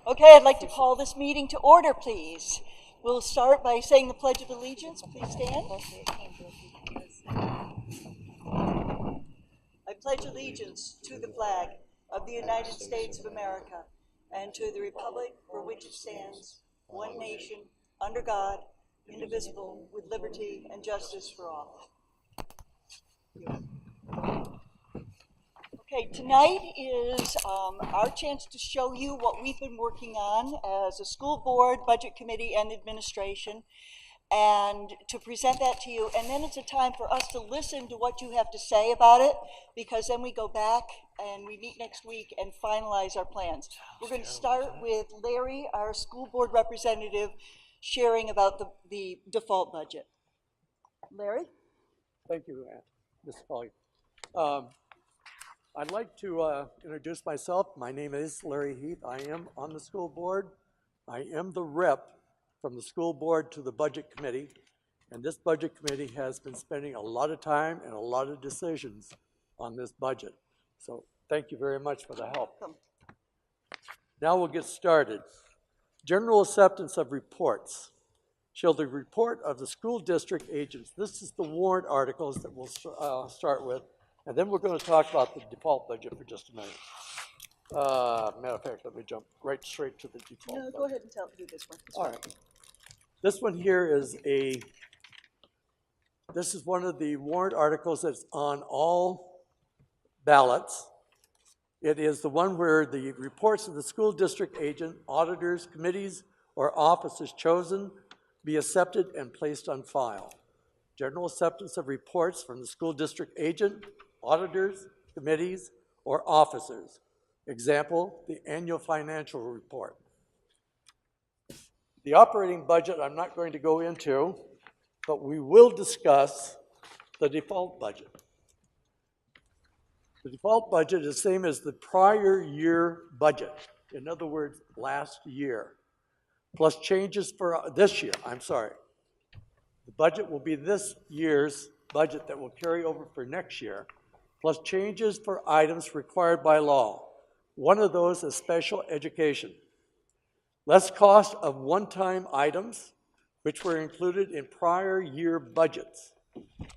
Okay, I'd like to call this meeting to order, please. We'll start by saying the Pledge of Allegiance. Please stand. I pledge allegiance to the flag of the United States of America and to the republic for which it stands, one nation, under God, indivisible, with liberty and justice for all. Okay, tonight is our chance to show you what we've been working on as a school board, budget committee, and administration, and to present that to you. And then it's a time for us to listen to what you have to say about it, because then we go back and we meet next week and finalize our plans. We're going to start with Larry, our school board representative, sharing about the default budget. Larry? Thank you, Ms. Foley. I'd like to introduce myself. My name is Larry Heath. I am on the school board. I am the rep from the school board to the budget committee, and this budget committee has been spending a lot of time and a lot of decisions on this budget. So thank you very much for the help. Now we'll get started. General acceptance of reports. Show the report of the school district agents. This is the warrant articles that we'll start with. And then we're going to talk about the default budget for just a minute. Matter of fact, let me jump straight to the default budget. No, go ahead and do this one. All right. This one here is this is one of the warrant articles that's on all ballots. It is the one where the reports of the school district agent, auditors, committees, or officers chosen be accepted and placed on file. General acceptance of reports from the school district agent, auditors, committees, or officers. Example, the annual financial report. The operating budget I'm not going to go into, but we will discuss the default budget. The default budget is the same as the prior year budget. In other words, last year, plus changes for this year, I'm sorry. The budget will be this year's budget that will carry over for next year, plus changes for items required by law. One of those is special education. Less cost of one-time items, which were included in prior year budgets.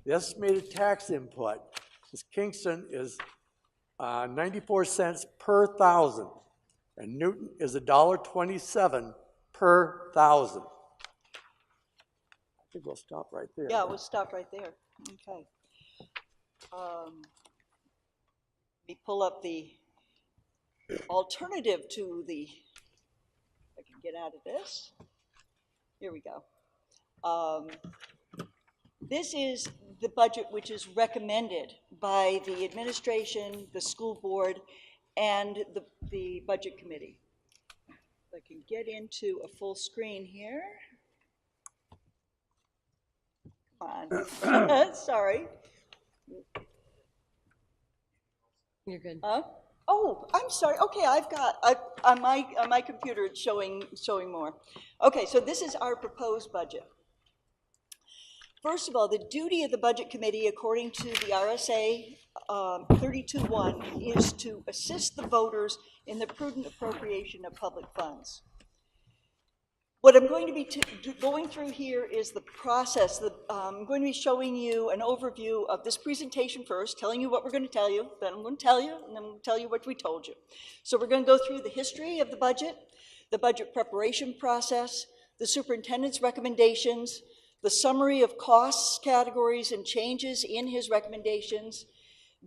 The estimated tax input is Kingston is 94 cents per thousand, and Newton is $1.27 per thousand. I think we'll stop right there. Yeah, we'll stop right there. Okay. Let me pull up the alternative to the, if I can get out of this. Here we go. This is the budget which is recommended by the administration, the school board, and the budget committee. If I can get into a full screen here. Come on. Sorry. You're good. Oh, I'm sorry. Okay, on my computer it's showing more. Okay, so this is our proposed budget. First of all, the duty of the budget committee, according to the RSA 32.1, is to assist the voters in the prudent appropriation of public funds. What I'm going to be going through here is the process. I'm going to be showing you an overview of this presentation first, telling you what we're going to tell you, then I'm going to tell you, and then I'm going to tell you what we told you. So we're going to go through the history of the budget preparation process, the superintendent's recommendations, the summary of costs, categories, and changes in his recommendations,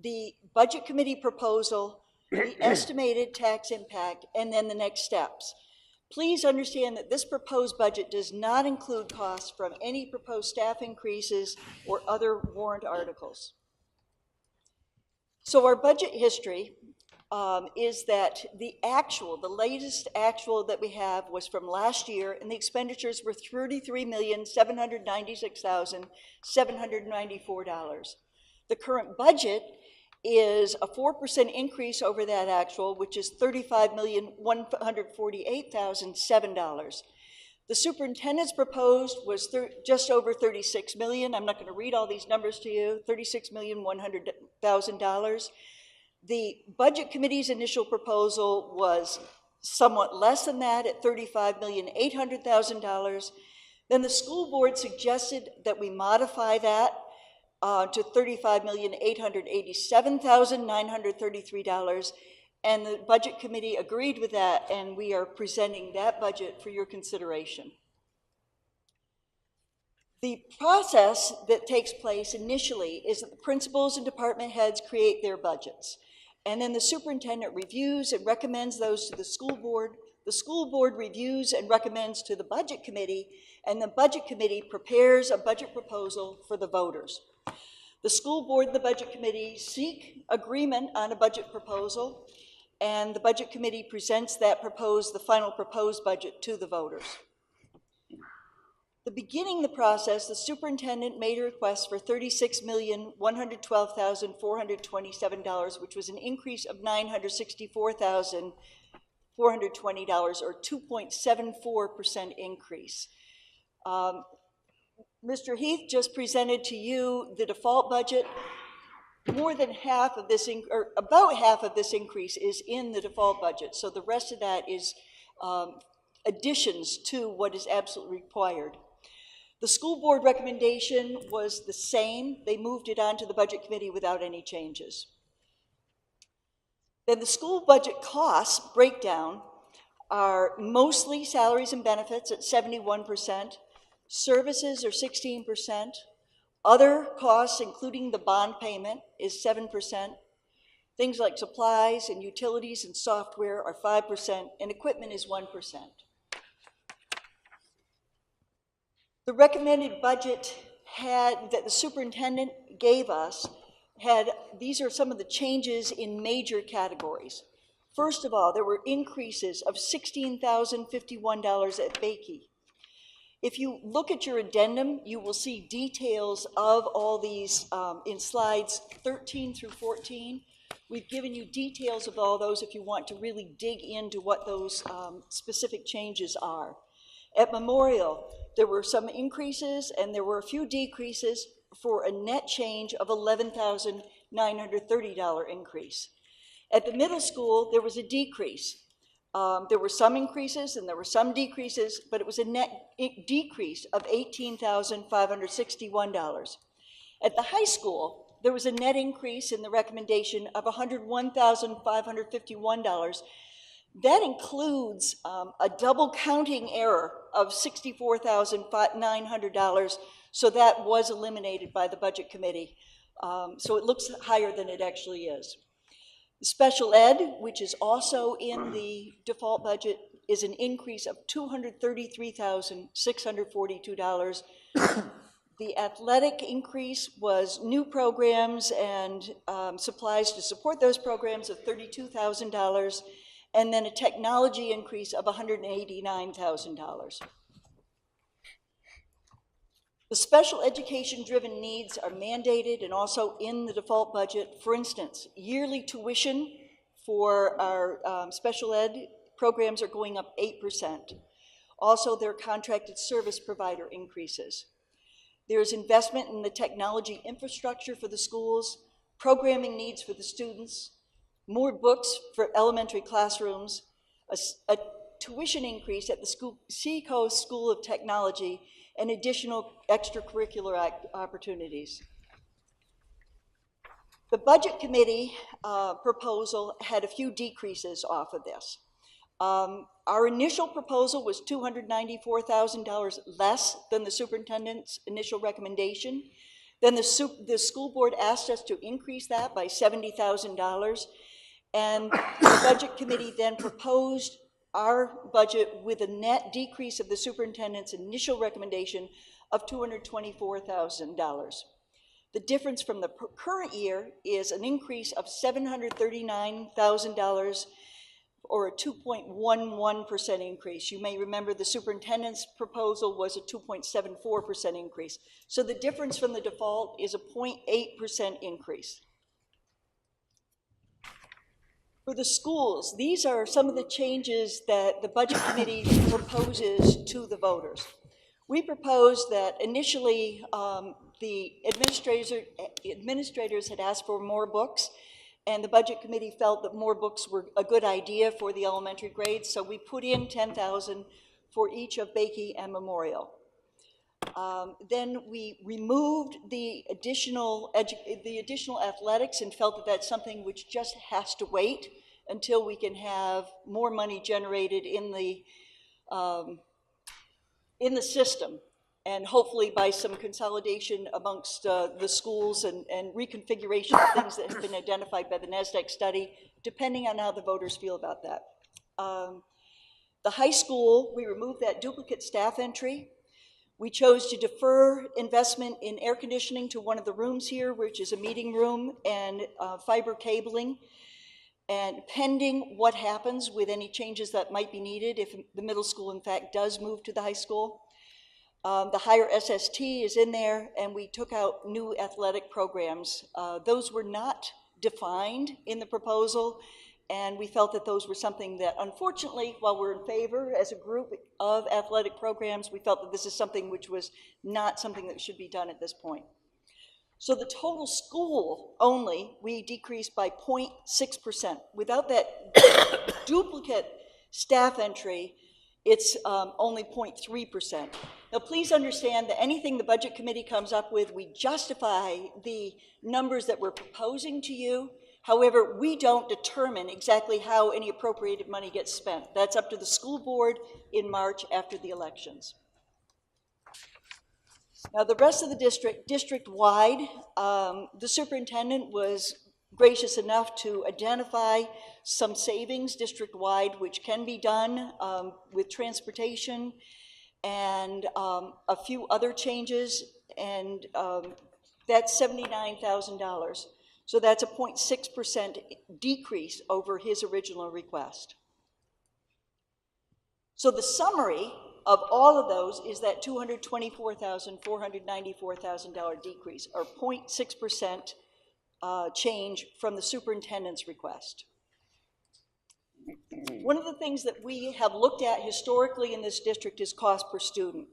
the budget committee proposal, the estimated tax impact, and then the next steps. Please understand that this proposed budget does not include costs from any proposed staff increases or other warrant articles. So our budget history is that the latest actual that we have was from last year, and the expenditures were $33,796,794. The current budget is a 4% increase over that actual, which is $35,148,007. The superintendent's proposed was just over $36 million. I'm not going to read all these numbers to you. $36,100,000. The budget committee's initial proposal was somewhat less than that at $35,800,000. Then the school board suggested that we modify that to $35,887,933, and the budget committee agreed with that, and we are presenting that budget for your consideration. The process that takes place initially is that the principals and department heads create their budgets, and then the superintendent reviews and recommends those to the school board. The school board reviews and recommends to the budget committee, and the budget committee prepares a budget proposal for the voters. The school board and the budget committee seek agreement on a budget proposal, and the budget committee presents that the final proposed budget to the voters. Beginning the process, the superintendent made a request for $36,112,427, which was an increase of $964,420, or 2.74% increase. Mr. Heath just presented to you the default budget. More than half of this, or about half of this increase is in the default budget, so the rest of that is additions to what is absolutely required. The school board recommendation was the same. They moved it on to the budget committee without any changes. Then the school budget costs breakdown are mostly salaries and benefits at 71%, services are 16%, other costs, including the bond payment, is 7%, things like supplies and utilities and software are 5%, and equipment is 1%. The recommended budget that the superintendent gave us these are some of the changes in major categories. First of all, there were increases of $16,051 at Bakey. If you look at your addendum, you will see details of all these in slides 13 through 14. We've given you details of all those if you want to really dig into what those specific changes are. At Memorial, there were some increases and there were a few decreases for a net change of $11,930 increase. At the middle school, there was a decrease. There were some increases and there were some decreases, but it was a net decrease of $18,561. At the high school, there was a net increase in the recommendation of $101,551. That includes a double counting error of $64,900, so that was eliminated by the budget committee. So it looks higher than it actually is. Special ed, which is also in the default budget, is an increase of $233,642. The athletic increase was new programs and supplies to support those programs of $32,000, and then a technology increase of $189,000. The special education-driven needs are mandated and also in the default budget. For instance, yearly tuition for our special ed programs are going up 8%. Also, their contracted service provider increases. There's investment in the technology infrastructure for the schools, programming needs for the students, more books for elementary classrooms, a tuition increase at the Seacoast School of Technology, and additional extracurricular opportunities. The budget committee proposal had a few decreases off of this. Our initial proposal was $294,000 less than the superintendent's initial recommendation. Then the school board asked us to increase that by $70,000, and the budget committee then proposed our budget with a net decrease of the superintendent's initial recommendation of $224,000. The difference from the current year is an increase of $739,000, or a 2.11% increase. You may remember the superintendent's proposal was a 2.74% increase. So the difference from the default is a 0.8% increase. For the schools, these are some of the changes that the budget committee proposes to the voters. We propose that initially the administrators had asked for more books, and the budget committee felt that more books were a good idea for the elementary grades, so we put in 10,000 for each of Bakey and Memorial. Then we removed the additional athletics and felt that that's something which just has to wait until we can have more money generated in the system, and hopefully by some consolidation amongst the schools and reconfiguration of things that have been identified by the NASDAQ study, depending on how the voters feel about that. The high school, we removed that duplicate staff entry. We chose to defer investment in air conditioning to one of the rooms here, which is a meeting room, and fiber cabling. And pending what happens with any changes that might be needed if the middle school, in fact, does move to the high school. The higher SST is in there, and we took out new athletic programs. Those were not defined in the proposal, and we felt that those were something that, unfortunately, while we're in favor as a group of athletic programs, we felt that this is something which was not something that should be done at this point. So the total school only, we decreased by 0.6%. Without that duplicate staff entry, it's only 0.3%. Now please understand that anything the budget committee comes up with, we justify the numbers that we're proposing to you. However, we don't determine exactly how any appropriated money gets spent. That's up to the school board in March after the elections. Now the rest of the district-wide, the superintendent was gracious enough to identify some savings district-wide, which can be done with transportation and a few other changes, and that's $79,000. So that's a 0.6% decrease over his original request. So the summary of all of those is that $224,000, $494,000 decrease, or 0.6% change from the superintendent's request. One of the things that we have looked at historically in this district is cost per student.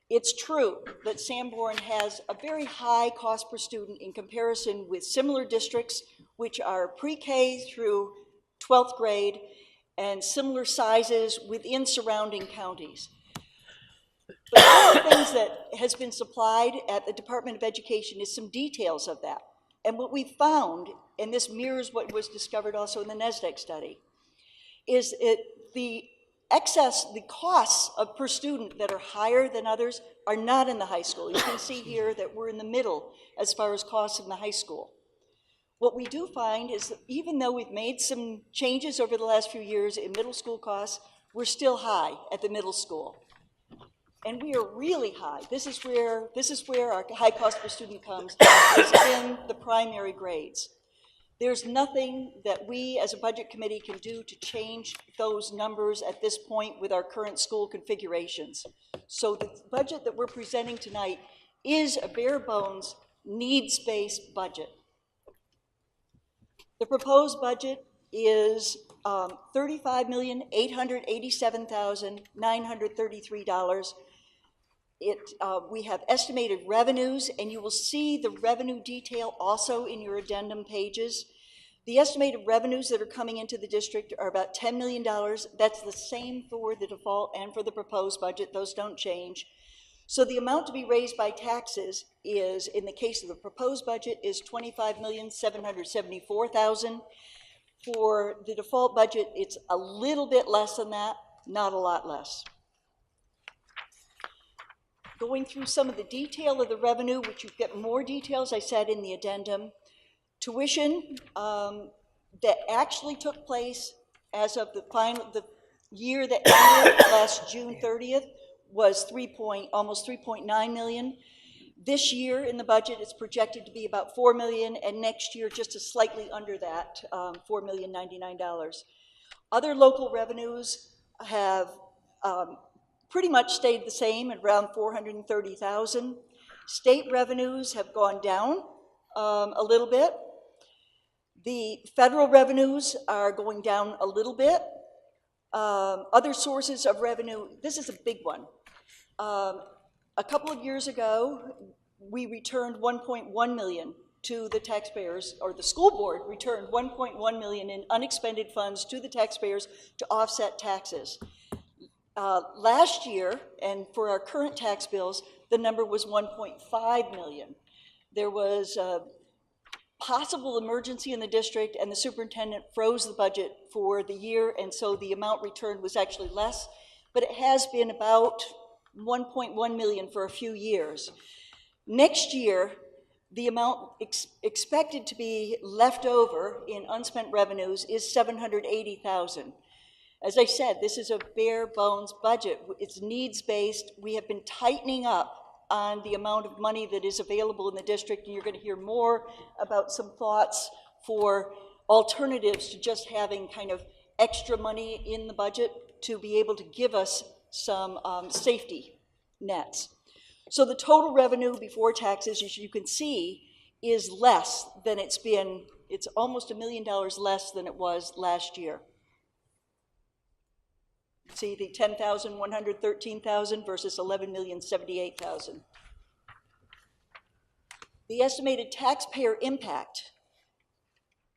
It's true that Sanborn has a very high cost per student in comparison with similar districts, which are pre-K through 12th grade and similar sizes within surrounding counties. But one of the things that has been supplied at the Department of Education is some details of that. And what we found, and this mirrors what was discovered also in the NASDAQ study, is the costs per student that are higher than others are not in the high school. You can see here that we're in the middle as far as costs in the high school. What we do find is that even though we've made some changes over the last few years in middle school costs, we're still high at the middle school. And we are really high. This is where our high cost per student comes, is in the primary grades. There's nothing that we as a budget committee can do to change those numbers at this point with our current school configurations. So the budget that we're presenting tonight is a bare bones, needs-based budget. The proposed budget is $35,887,933. We have estimated revenues, and you will see the revenue detail also in your addendum pages. The estimated revenues that are coming into the district are about $10 million. That's the same for the default and for the proposed budget. Those don't change. So the amount to be raised by taxes is, in the case of the proposed budget, is $25,774,000. For the default budget, it's a little bit less than that, not a lot less. Going through some of the detail of the revenue, which you get more details, I said, in the addendum. Tuition that actually took place as of the year that ended last June 30th was almost 3.9 million. This year in the budget, it's projected to be about 4 million, and next year just slightly under that, $4,099,000. Other local revenues have pretty much stayed the same at around 430,000. State revenues have gone down a little bit. The federal revenues are going down a little bit. Other sources of revenue, this is a big one. A couple of years ago, we returned 1.1 million to the taxpayers, or the school board returned 1.1 million in unexpended funds to the taxpayers to offset taxes. Last year, and for our current tax bills, the number was 1.5 million. There was a possible emergency in the district, and the superintendent froze the budget for the year, and so the amount returned was actually less, but it has been about 1.1 million for a few years. Next year, the amount expected to be left over in unspent revenues is 780,000. As I said, this is a bare bones budget. It's needs-based. We have been tightening up on the amount of money that is available in the district, and you're going to hear more about some thoughts for alternatives to just having kind of extra money in the budget to be able to give us some safety nets. So the total revenue before taxes, as you can see, is less than it's been. It's almost $1 million less than it was last year. See the 10,113,000 versus 11,078,000. The estimated taxpayer impact.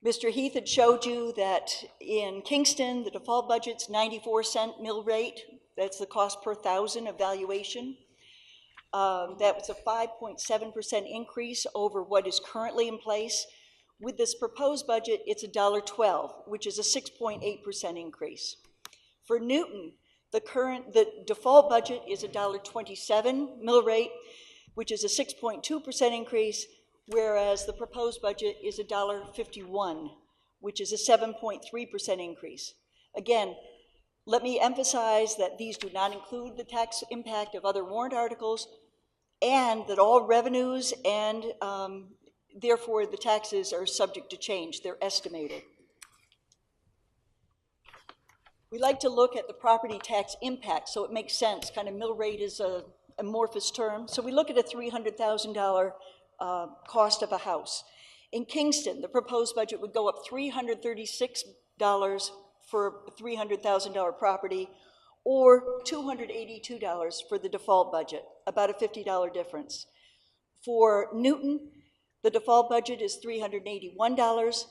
Mr. Heath had showed you that in Kingston, the default budget's 94-cent mill rate. That's the cost per thousand evaluation. That was a 5.7% increase over what is currently in place. With this proposed budget, it's $1.12, which is a 6.8% increase. For Newton, the default budget is $1.27 mill rate, which is a 6.2% increase, whereas the proposed budget is $1.51, which is a 7.3% increase. Again, let me emphasize that these do not include the tax impact of other warrant articles, and that all revenues and therefore the taxes are subject to change. They're estimated. We like to look at the property tax impact, so it makes sense. Kind of mill rate is an amorphous term. So we look at a $300,000 cost of a house. In Kingston, the proposed budget would go up $336 for a $300,000 property, or $282 for the default budget, about a $50 difference. For Newton, the default budget is $381.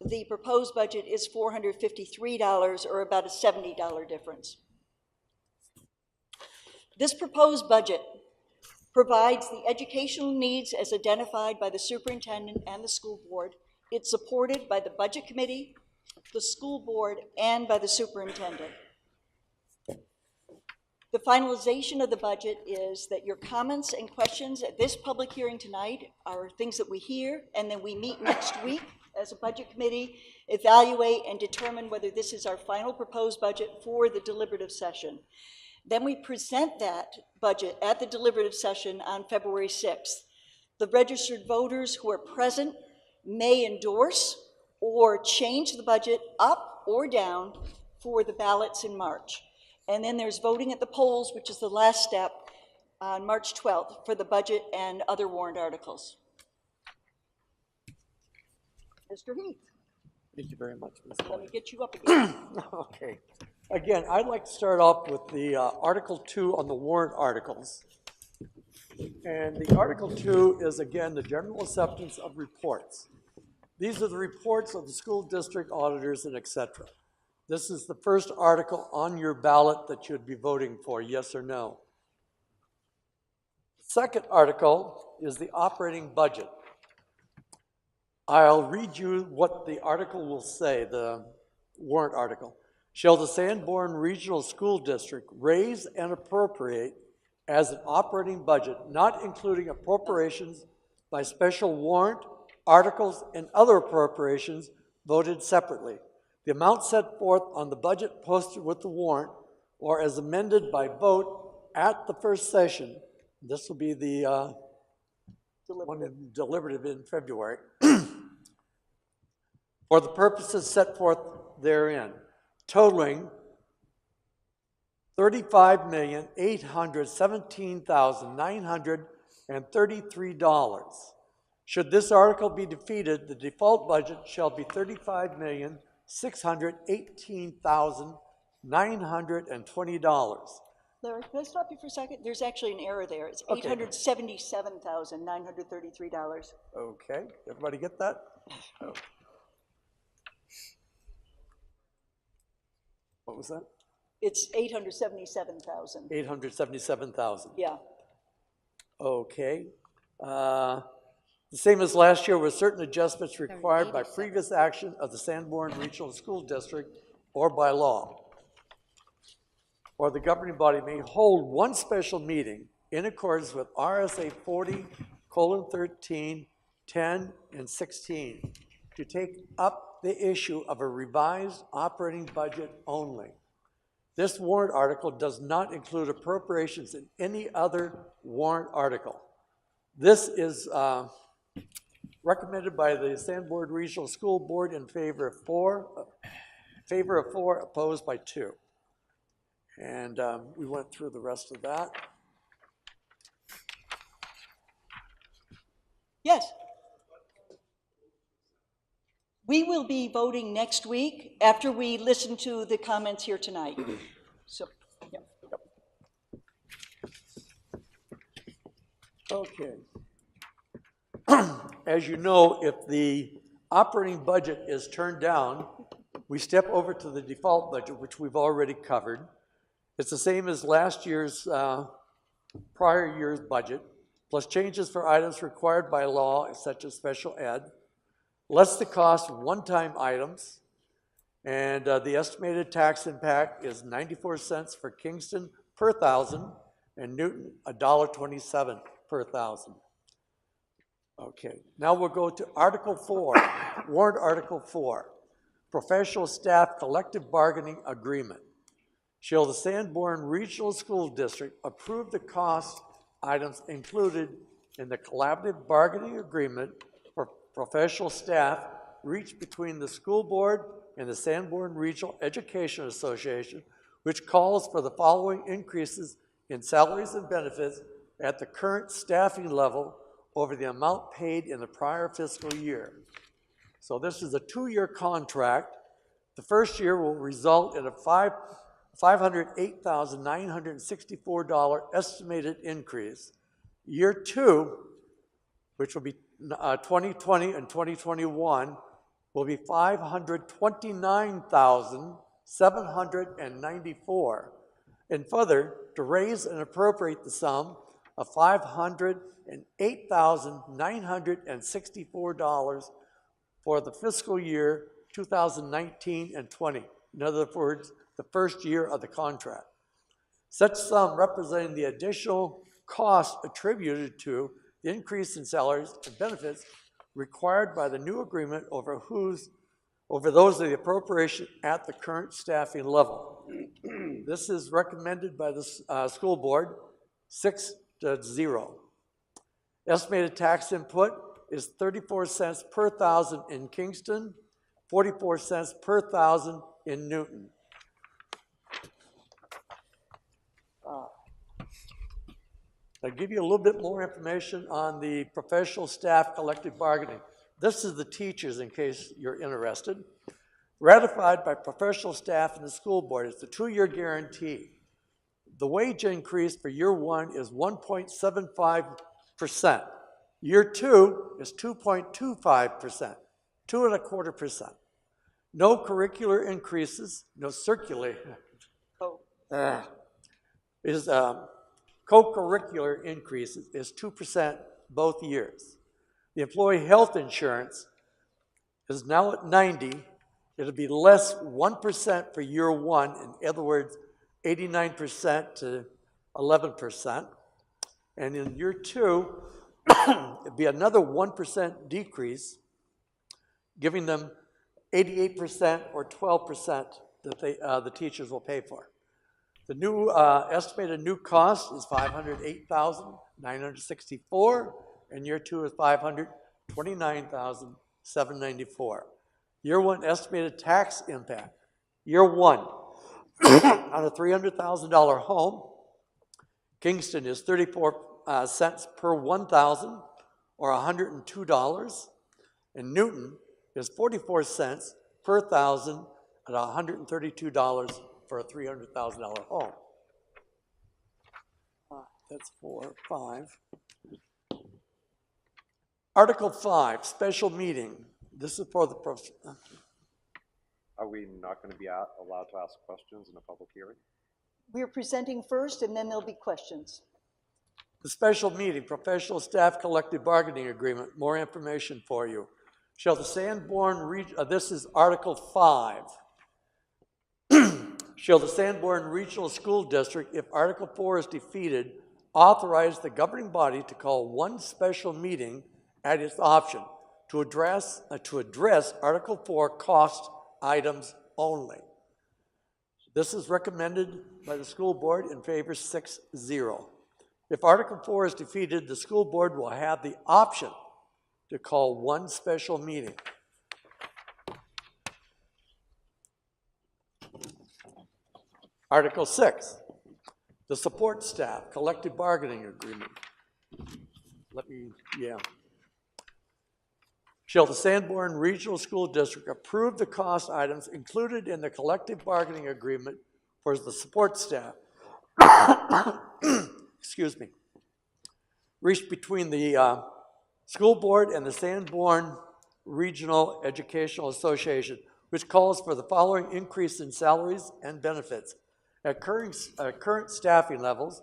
The proposed budget is $453, or about a $70 difference. This proposed budget provides the educational needs as identified by the superintendent and the school board. It's supported by the budget committee, the school board, and by the superintendent. The finalization of the budget is that your comments and questions at this public hearing tonight are things that we hear, and then we meet next week as a budget committee, evaluate and determine whether this is our final proposed budget for the deliberative session. Then we present that budget at the deliberative session on February 6th. The registered voters who are present may endorse or change the budget up or down for the ballots in March. And then there's voting at the polls, which is the last step, on March 12th for the budget and other warrant articles. Mr. Heath. Thank you very much, Ms. Let me get you up again. Okay. Again, I'd like to start off with the Article 2 on the warrant articles. And the Article 2 is, again, the general acceptance of reports. These are the reports of the school district auditors and et cetera. This is the first article on your ballot that you'd be voting for, yes or no. The second article is the operating budget. I'll read you what the article will say, the warrant article. Shall the Sanborn Regional School District raise and appropriate as an operating budget, not including appropriations by special warrant, articles, and other appropriations voted separately? The amount set forth on the budget posted with the warrant, or as amended by vote at the first session, this will be the deliberative in February, for the purposes set forth therein, totaling $35,817,933. Should this article be defeated, the default budget shall be $35,618,920. Larry, can I stop you for a second? There's actually an error there. It's Okay. $877,933. Okay, everybody get that? Oh. What was that? It's 877,000. 877,000. Yeah. Okay. The same as last year, with certain adjustments required by 87. previous action of the Sanborn Regional School District or by law. Or the governing body may hold one special meeting in accordance with RSA 40:13, 10, and 16 to take up the issue of a revised operating budget only. This warrant article does not include appropriations in any other warrant article. This is recommended by the Sanborn Regional School Board in favor of 4, opposed by 2. And we went through the rest of that. Yes. We will be voting next week after we listen to the comments here tonight. So, yeah. Okay. As you know, if the operating budget is turned down, we step over to the default budget, which we've already covered. It's the same as last year's, prior year's budget, plus changes for items required by law, such as special ed, less the cost of one-time items, and the estimated tax impact is 94 cents for Kingston per thousand, and Newton $1.27 per thousand. Okay, now we'll go to Article 4, Warrant Article 4, Professional Staff Collective Bargaining Agreement. Shall the Sanborn Regional School District approve the cost items included in the collaborative bargaining agreement for professional staff reached between the school board and the Sanborn Regional Education Association, which calls for the following increases in salaries and benefits at the current staffing level over the amount paid in the prior fiscal year. So this is a 2-year contract. The first year will result in a $508,964 estimated increase. Year 2, which will be 2020 and 2021, will be $529,794. And further, to raise and appropriate the sum of $508,964 for the fiscal year 2019 and 20. In other words, the first year of the contract. Such sum representing the additional cost attributed to the increase in salaries and benefits required by the new agreement over those of the appropriation at the current staffing level. This is recommended by the school board, 6-0. Estimated tax input is 34 cents per thousand in Kingston, 44 cents per thousand in Newton. I'll give you a little bit more information on the professional staff collective bargaining. This is the teachers, in case you're interested. Ratified by professional staff and the school board. It's a 2-year guarantee. The wage increase for year 1 is 1.75%. Year 2 is 2.25%, 2.25%. No curricular increases, no circular. Co-curricular increases is 2% both years. The employee health insurance is now at 90. It'll be less 1% for year 1. In other words, 89% to 11%. And in year 2, it'd be another 1% decrease, giving them 88% or 12% that the teachers will pay for. The new estimated new cost is $508,964, and year 2 is $529,794. Year 1 estimated tax impact. Year 1 on a $300,000 home, Kingston is 34 cents per 1,000, or $102, and Newton is 44 cents per thousand at $132 for a $300,000 home. that's 4, 5. Article 5, special meeting. This is for the, Are we not going to be allowed to ask questions in a public hearing? We're presenting first, and then there'll be questions. the special meeting, professional staff collective bargaining agreement. More information for you. Shall the Sanborn, this is Article 5. Shall the Sanborn Regional School District, if Article 4 is defeated, authorize the governing body to call one special meeting at its option to address Article 4 cost items only. This is recommended by the school board in favor 6-0. If Article 4 is defeated, the school board will have the option to call one special meeting. Article 6, the support staff collective bargaining agreement. Shall the Sanborn Regional School District approve the cost items included in the collective bargaining agreement for the support staff, excuse me, reached between the school board and the Sanborn Regional Educational Association, which calls for the following increase in salaries and benefits at current staffing levels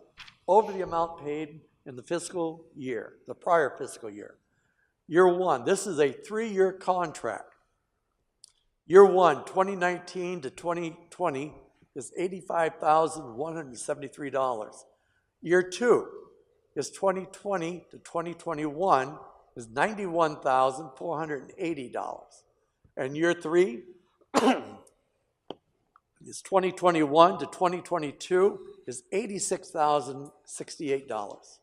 over the amount paid in the fiscal year, the prior fiscal year. Year 1, this is a 3-year contract. Year 1, 2019 to 2020 is $85,173. Year 2 is 2020 to 2021 is $91,480. And year 3 is 2021 to 2022 is $86,068.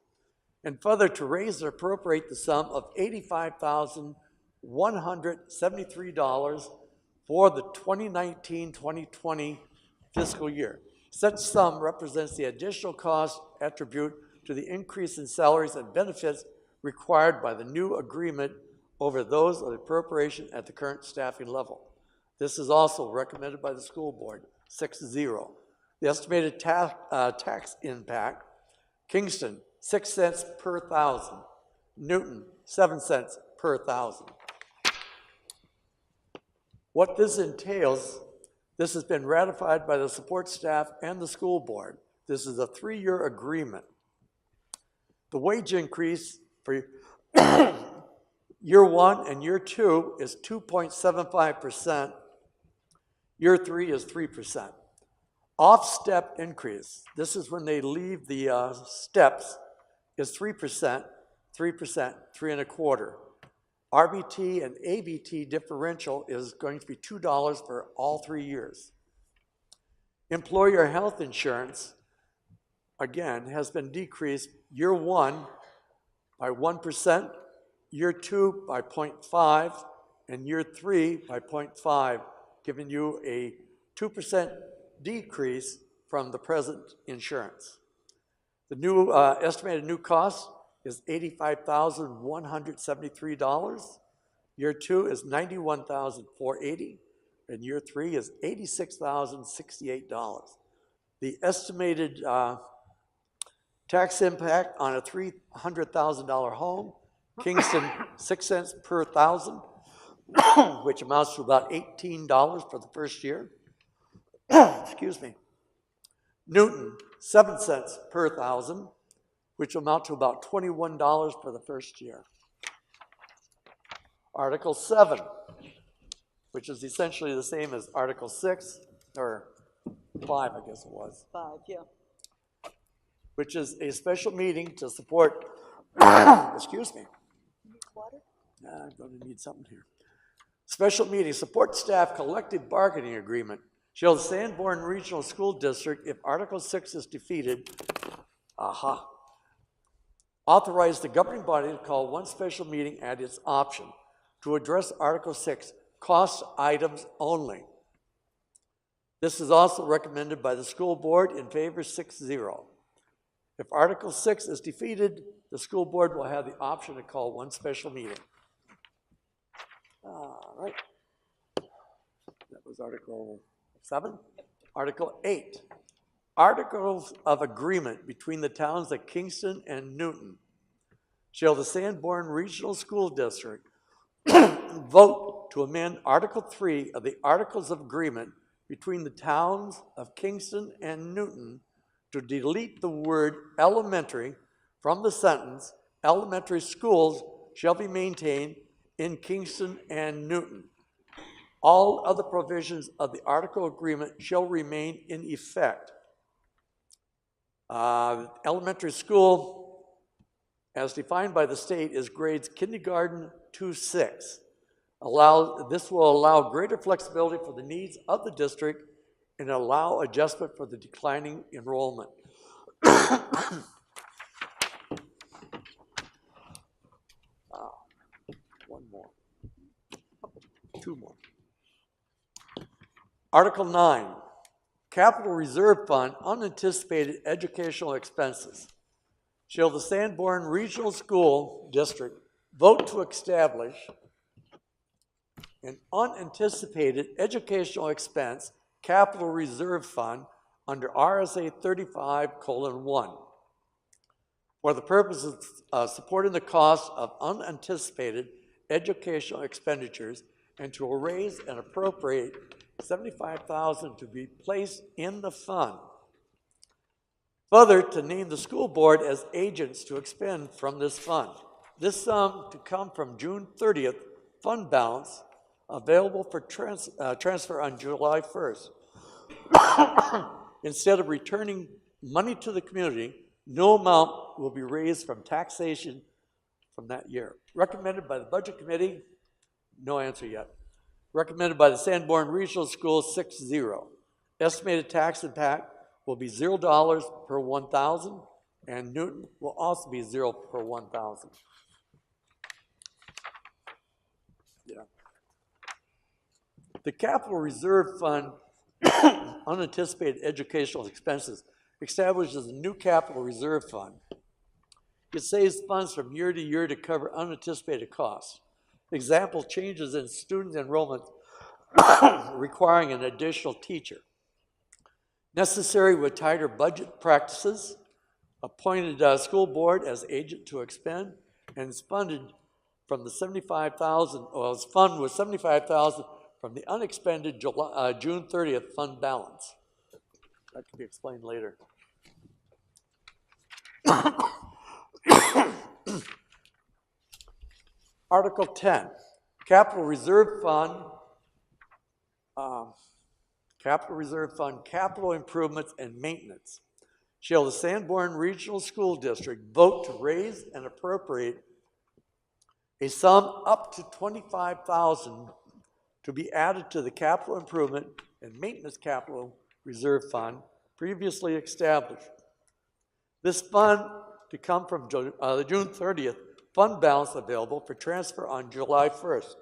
And further, to raise or appropriate the sum of $85,173 for the 2019-2020 fiscal year. Such sum represents the additional cost attribute to the increase in salaries and benefits required by the new agreement over those of the appropriation at the current staffing level. This is also recommended by the school board, 6-0. The estimated tax impact, Kingston, 6 cents per thousand. Newton, 7 cents per thousand. What this entails, this has been ratified by the support staff and the school board. This is a 3-year agreement. The wage increase for year 1 and year 2 is 2.75%. Year 3 is 3%. Off-step increase, this is when they leave the steps, is 3%, 3%, 3.25%. RBT and ABT differential is going to be $2 for all 3 years. Employer health insurance, again, has been decreased year 1 by 1%, year 2 by 0.5%, and year 3 by 0.5%, giving you a 2% decrease from the present insurance. The new estimated new cost is $85,173. Year 2 is $91,480, and year 3 is $86,068. The estimated tax impact on a $300,000 home, Kingston, 6 cents per thousand, which amounts to about $18 for the first year. Excuse me. Newton, 7 cents per thousand, which will amount to about $21 for the first year. Article 7, which is essentially the same as Article 6, or 5, I guess it was. 5, yeah. Which is a special meeting to support, excuse me. Water? I'm going to need something here. Special meeting, support staff collective bargaining agreement. Shall the Sanborn Regional School District, if Article 6 is defeated, authorize the governing body to call one special meeting at its option to address Article 6, cost items only. This is also recommended by the school board in favor 6-0. If Article 6 is defeated, the school board will have the option to call one special meeting. All right. That was Article 7. Article 8. articles of agreement between the towns of Kingston and Newton, shall the Sanborn Regional School District vote to amend Article 3 of the Articles of Agreement between the towns of Kingston and Newton to delete the word elementary from the sentence, elementary schools shall be maintained in Kingston and Newton. All other provisions of the article agreement shall remain in effect. Elementary school, as defined by the state, is grades kindergarten to 6. This will allow greater flexibility for the needs of the district and allow adjustment for the declining enrollment. One more. Two more. Article 9, Capital Reserve Fund, unanticipated educational expenses. Shall the Sanborn Regional School District vote to establish an unanticipated educational expense capital reserve fund under RSA 35:1 for the purpose of supporting the cost of unanticipated educational expenditures and to raise and appropriate $75,000 to be placed in the fund. Further, to name the school board as agents to expend from this fund. This sum to come from June 30th fund balance available for transfer on July 1st. Instead of returning money to the community, no amount will be raised from taxation from that year. Recommended by the Budget Committee, no answer yet. Recommended by the Sanborn Regional School, 6-0. Estimated tax impact will be $0 per 1,000, and Newton will also be 0 per 1,000. Yeah. The Capital Reserve Fund, unanticipated educational expenses, establishes a new capital reserve fund. It saves funds from year to year to cover unanticipated costs. Example, changes in student enrollment requiring an additional teacher. Necessary with tighter budget practices, appointed school board as agent to expend, and is funded from the $75,000, or its fund was $75,000 from the unexpended June 30th fund balance. That can be explained later. Article 10, Capital Reserve Fund, capital improvements and maintenance. Shall the Sanborn Regional School District vote to raise and appropriate a sum up to $25,000 to be added to the capital improvement and maintenance capital reserve fund previously established. This fund to come from the June 30th fund balance available for transfer on July 1st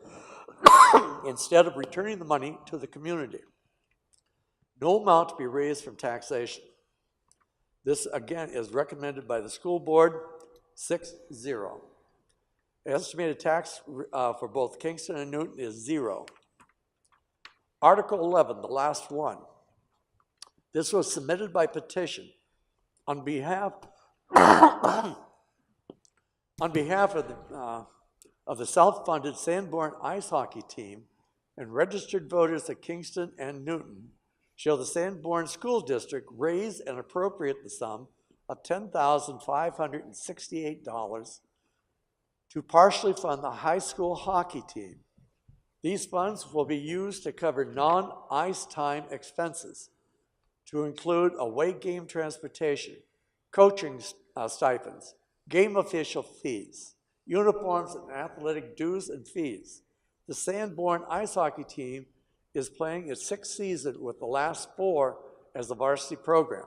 instead of returning the money to the community. No amount to be raised from taxation. This, again, is recommended by the school board, 6-0. Estimated tax for both Kingston and Newton is 0. Article 11, the last one. This was submitted by petition on behalf of the self-funded Sanborn ice hockey team and registered voters of Kingston and Newton. Shall the Sanborn School District raise and appropriate the sum of $10,568 to partially fund the high school hockey team. These funds will be used to cover non-ice time expenses, to include away game transportation, coaching stipends, game official fees, uniforms and athletic dues and fees. The Sanborn ice hockey team is playing its 6th season with the last 4 as a varsity program.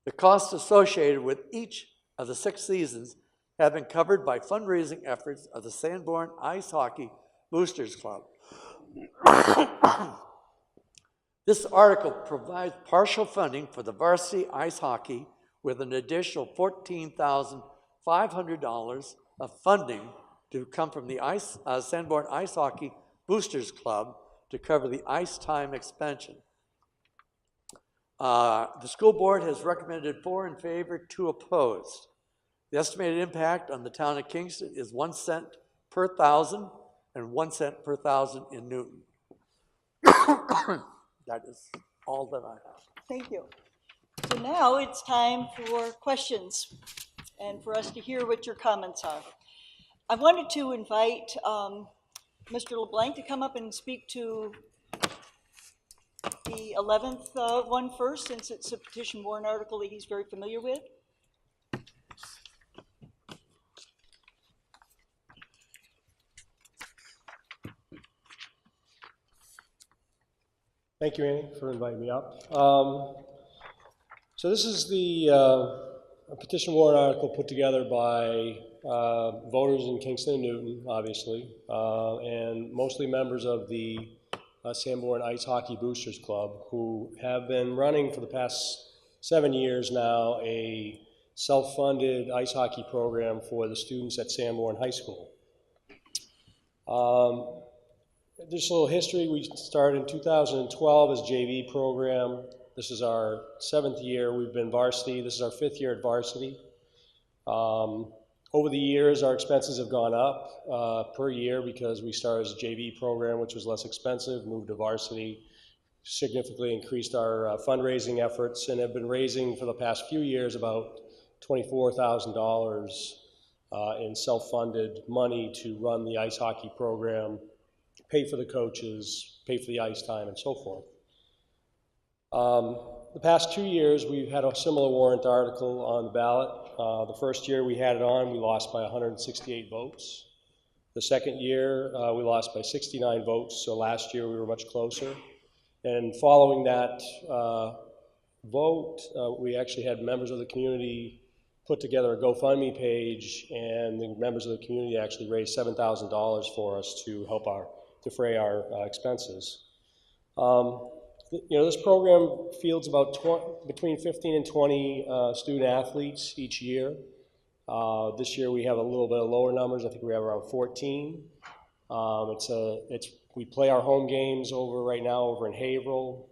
The costs associated with each of the 6 seasons have been covered by fundraising efforts of the Sanborn Ice Hockey Boosters Club. This article provides partial funding for the varsity ice hockey with an additional $14,500 of funding to come from the Sanborn Ice Hockey Boosters Club to cover the ice time expansion. The school board has recommended 4 in favor, 2 opposed. The estimated impact on the town of Kingston is 1 cent per thousand and 1 cent per thousand in Newton. That is all that I have. Thank you. So now it's time for questions and for us to hear what your comments are. I wanted to invite Mr. LeBlanc to come up and speak to the 11th one first, since it's a petition warrant article that he's very familiar with. Thank you, Annie, for inviting me up. So this is the petition warrant article put together by voters in Kingston and Newton, obviously, and mostly members of the Sanborn Ice Hockey Boosters Club, who have been running for the past 7 years now a self-funded ice hockey program for the students at Sanborn High School. Just a little history. We started in 2012 as a JV program. This is our 7th year. We've been varsity. This is our 5th year at varsity. Over the years, our expenses have gone up per year because we started as a JV program, which was less expensive, moved to varsity, significantly increased our fundraising efforts, and have been raising for the past few years about $24,000 in self-funded money to run the ice hockey program, pay for the coaches, pay for the ice time, and so forth. The past 2 years, we've had a similar warrant article on the ballot. The first year we had it on, we lost by 168 votes. The second year, we lost by 69 votes, so last year we were much closer. And following that vote, we actually had members of the community put together a GoFundMe page, and the members of the community actually raised $7,000 for us to help defray our expenses. This program fields about between 15 and 20 student athletes each year. This year we have a little bit of lower numbers. I think we have around 14. We play our home games right now over in Haverhill.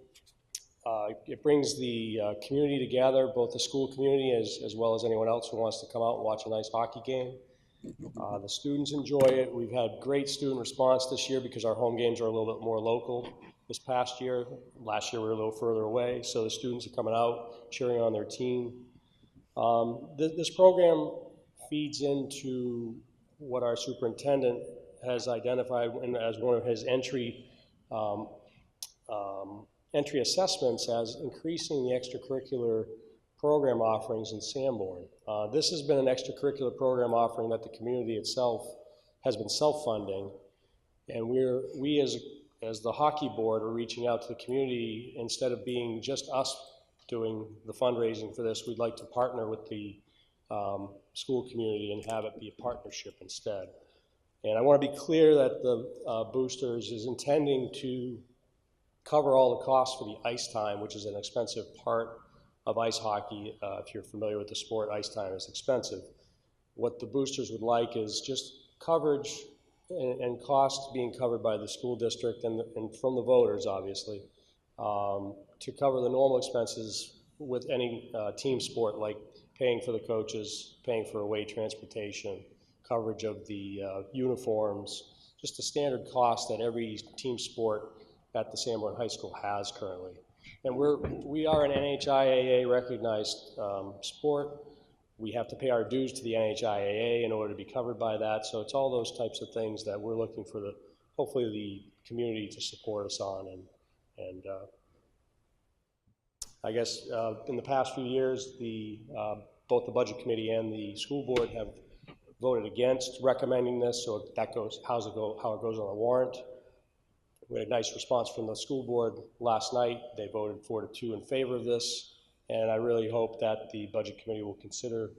It brings the community together, both the school community as well as anyone else who wants to come out and watch a nice hockey game. The students enjoy it. We've had great student response this year because our home games are a little bit more local this past year. Last year we were a little further away, so the students are coming out, cheering on their team. This program feeds into what our superintendent has identified as one of his entry assessments as increasing the extracurricular program offerings in Sanborn. This has been an extracurricular program offering that the community itself has been self-funding, and we as the hockey board are reaching out to the community. Instead of being just us doing the fundraising for this, we'd like to partner with the school community and have it be a partnership instead. And I want to be clear that the Boosters is intending to cover all the costs for the ice time, which is an expensive part of ice hockey. If you're familiar with the sport, ice time is expensive. What the Boosters would like is just coverage and costs being covered by the school district and from the voters, obviously, to cover the normal expenses with any team sport, like paying for the coaches, paying for away transportation, coverage of the uniforms, just the standard cost that every team sport at the Sanborn High School has currently. And we are an NHIAA recognized sport. We have to pay our dues to the NHIAA in order to be covered by that. So it's all those types of things that we're looking for hopefully the community to support us on. And I guess in the past few years, both the budget committee and the school board have voted against recommending this. So that goes how it goes on the warrant. We had a nice response from the school board last night. They voted 4-2 in favor of this. And I really hope that the budget committee will consider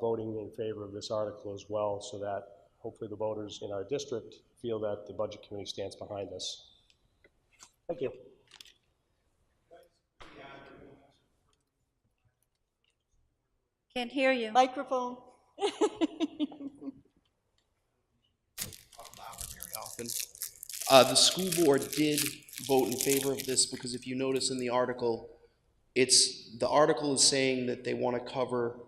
voting in favor of this article as well, so that hopefully the voters in our district feel that the budget committee stands behind this. Thank you. Can't hear you. Microphone. Very often. The school board did vote in favor of this because if you notice in the article, the article is saying that they want to cover,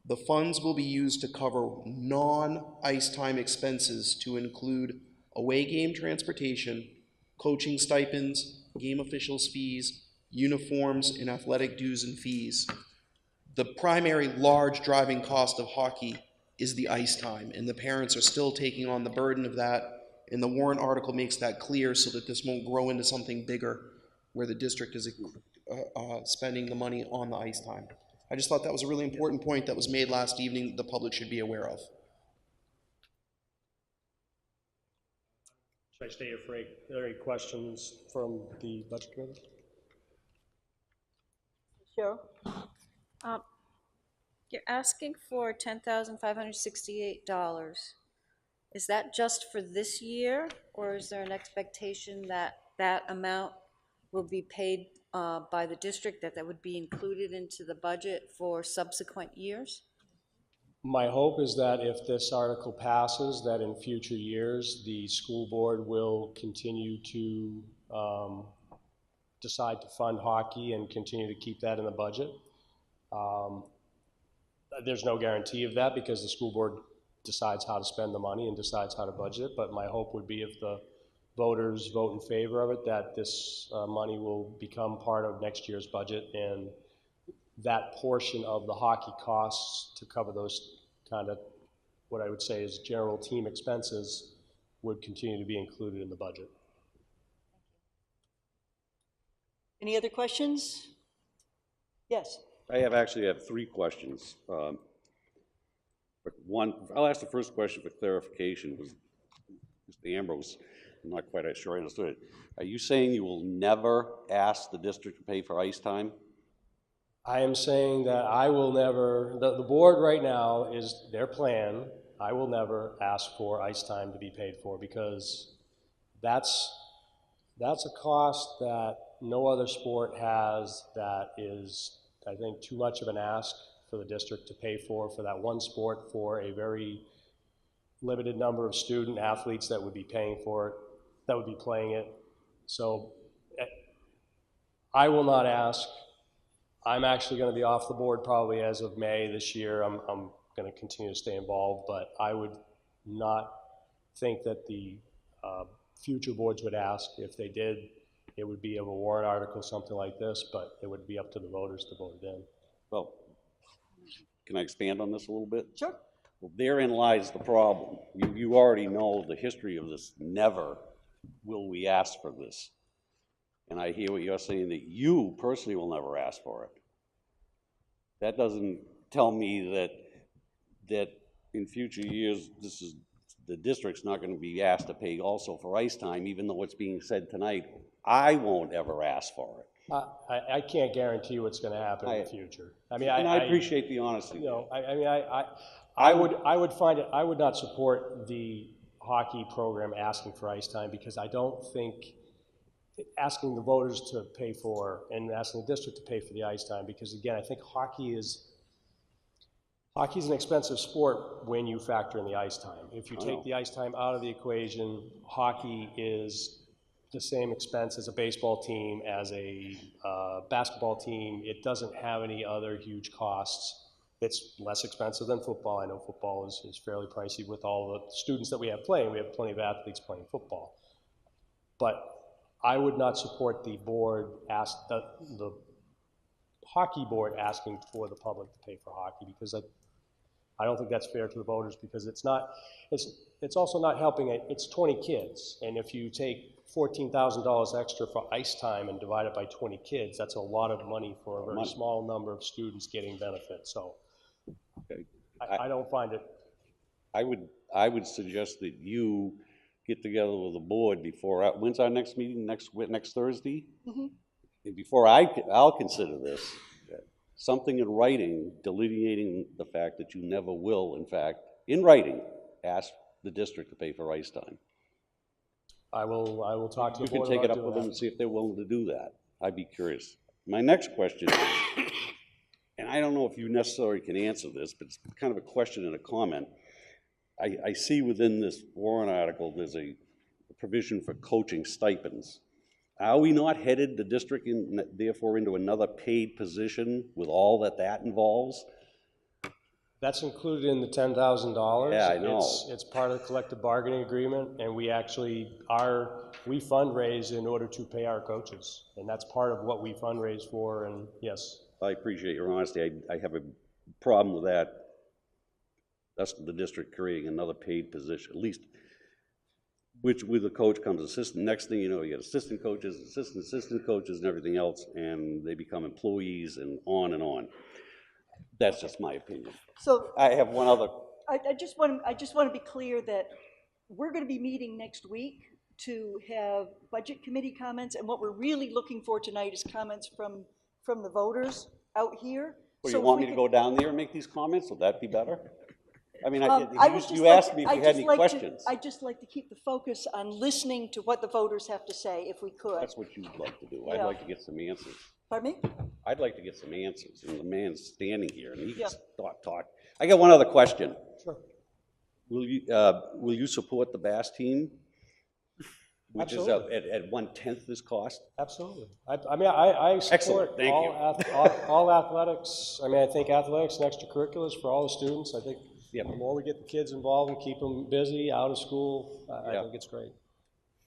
the funds will be used to cover non-ice time expenses to include away game transportation, coaching stipends, game officials' fees, uniforms, and athletic dues and fees. The primary large driving cost of hockey is the ice time, and the parents are still taking on the burden of that, and the warrant article makes that clear so that this won't grow into something bigger where the district is spending the money on the ice time. I just thought that was a really important point that was made last evening the public should be aware of. Should I stay here for are there any questions from the budget committee? Cheryl? You're asking for $10,568. Is that just for this year, or is there an expectation that that amount will be paid by the district, that would be included into the budget for subsequent years? My hope is that if this article passes, that in future years, the school board will continue to decide to fund hockey and continue to keep that in the budget. There's no guarantee of that because the school board decides how to spend the money and decides how to budget, but my hope would be if the voters vote in favor of it, that this money will become part of next year's budget, and that portion of the hockey costs to cover those kind of what I would say is general team expenses would continue to be included in the budget. Any other questions? Yes. I actually have three questions. But one, I'll ask the first question for clarification. Was Mr. Ambrose, I'm not quite sure I understood it. Are you saying you will never ask the district to pay for ice time? I am saying that I will never, the board right now is their plan, I will never ask for ice time to be paid for because that's a cost that no other sport has that is, I think, too much of an ask for the district to pay for that one sport for a very limited number of student athletes that would be paying for it, that would be playing it. So I will not ask. I'm actually going to be off the board probably as of May this year. I'm going to continue to stay involved, but I would not think that the future boards would ask. If they did, it would be of a warrant article, something like this, but it would be up to the voters to vote it in. Well, can I expand on this a little bit? Sure. Well, therein lies the problem. You already know the history of this. Never will we ask for this. And I hear what you're saying, that you personally will never ask for it. That doesn't tell me that in future years, the district's not going to be asked to pay also for ice time, even though it's being said tonight, I won't ever ask for it. I can't guarantee what's going to happen in the future. I mean, I appreciate the honesty. You know, I would find it. I would not support the hockey program asking for ice time because I don't think asking the voters to pay for and asking the district to pay for the ice time, because again, I think hockey is an expensive sport when you factor in the ice time. If you take the ice time out of the equation, hockey is the same expense as a baseball team, as a basketball team. It doesn't have any other huge costs. It's less expensive than football. I know football is fairly pricey with all the students that we have playing. We have plenty of athletes playing football. But I would not support the board, the hockey board asking for the public to pay for hockey, because I don't think that's fair to the voters, because it's also not helping it. It's 20 kids, and if you take $14,000 extra for ice time and divide it by 20 kids, that's a lot of money for a very small number of students getting benefit. So Okay. I don't find it. I would suggest that you get together with the board before, when's our next meeting, next Thursday? Mm-hmm. And before I'll consider this, something in writing delineating the fact that you never will, in fact, in writing, ask the district to pay for ice time. I will talk to the board. You can take it up with them and see if they're willing to do that. I'd be curious. My next question is, and I don't know if you necessarily can answer this, but it's kind of a question and a comment. I see within this warrant article there's a provision for coaching stipends. Are we not headed the district in, therefore into another paid position with all that that involves? That's included in the $10,000. Yeah, I know. It's part of the collective bargaining agreement, and we actually we fundraise in order to pay our coaches, and that's part of what we fundraise for, and yes. I appreciate your honesty. I have a problem with that. That's the district creating another paid position, at least, which with the coach comes assistant. Next thing you know, you get assistant coaches, assistant coaches, and everything else, and they become employees and on and on. That's just my opinion. So I have one other. I just want to be clear that we're going to be meeting next week to have budget committee comments, and what we're really looking for tonight is comments from the voters out here. Well, So you if want we me to could- go down there and make these comments? Would that be better? I mean, I would just you like asked to- me if I'd you had just any like to- questions. I'd just like to keep the focus on listening to what the voters have to say, if we could. That's what you'd like to do. I'd Yeah. like to get some answers. Pardon me? I'd like to get some answers, and the man's standing here, and he Yeah. can talk. I got one other question. Sure. Will you support the Bass team? Which Absolutely. is at 1/10 this cost? Absolutely. I support Excellent. Thank you. all athletics. I mean, I think athletics and extracurriculars for all the students. I think Yep. the more we get the kids involved and keep them busy, out of school, I Yep. think it's great.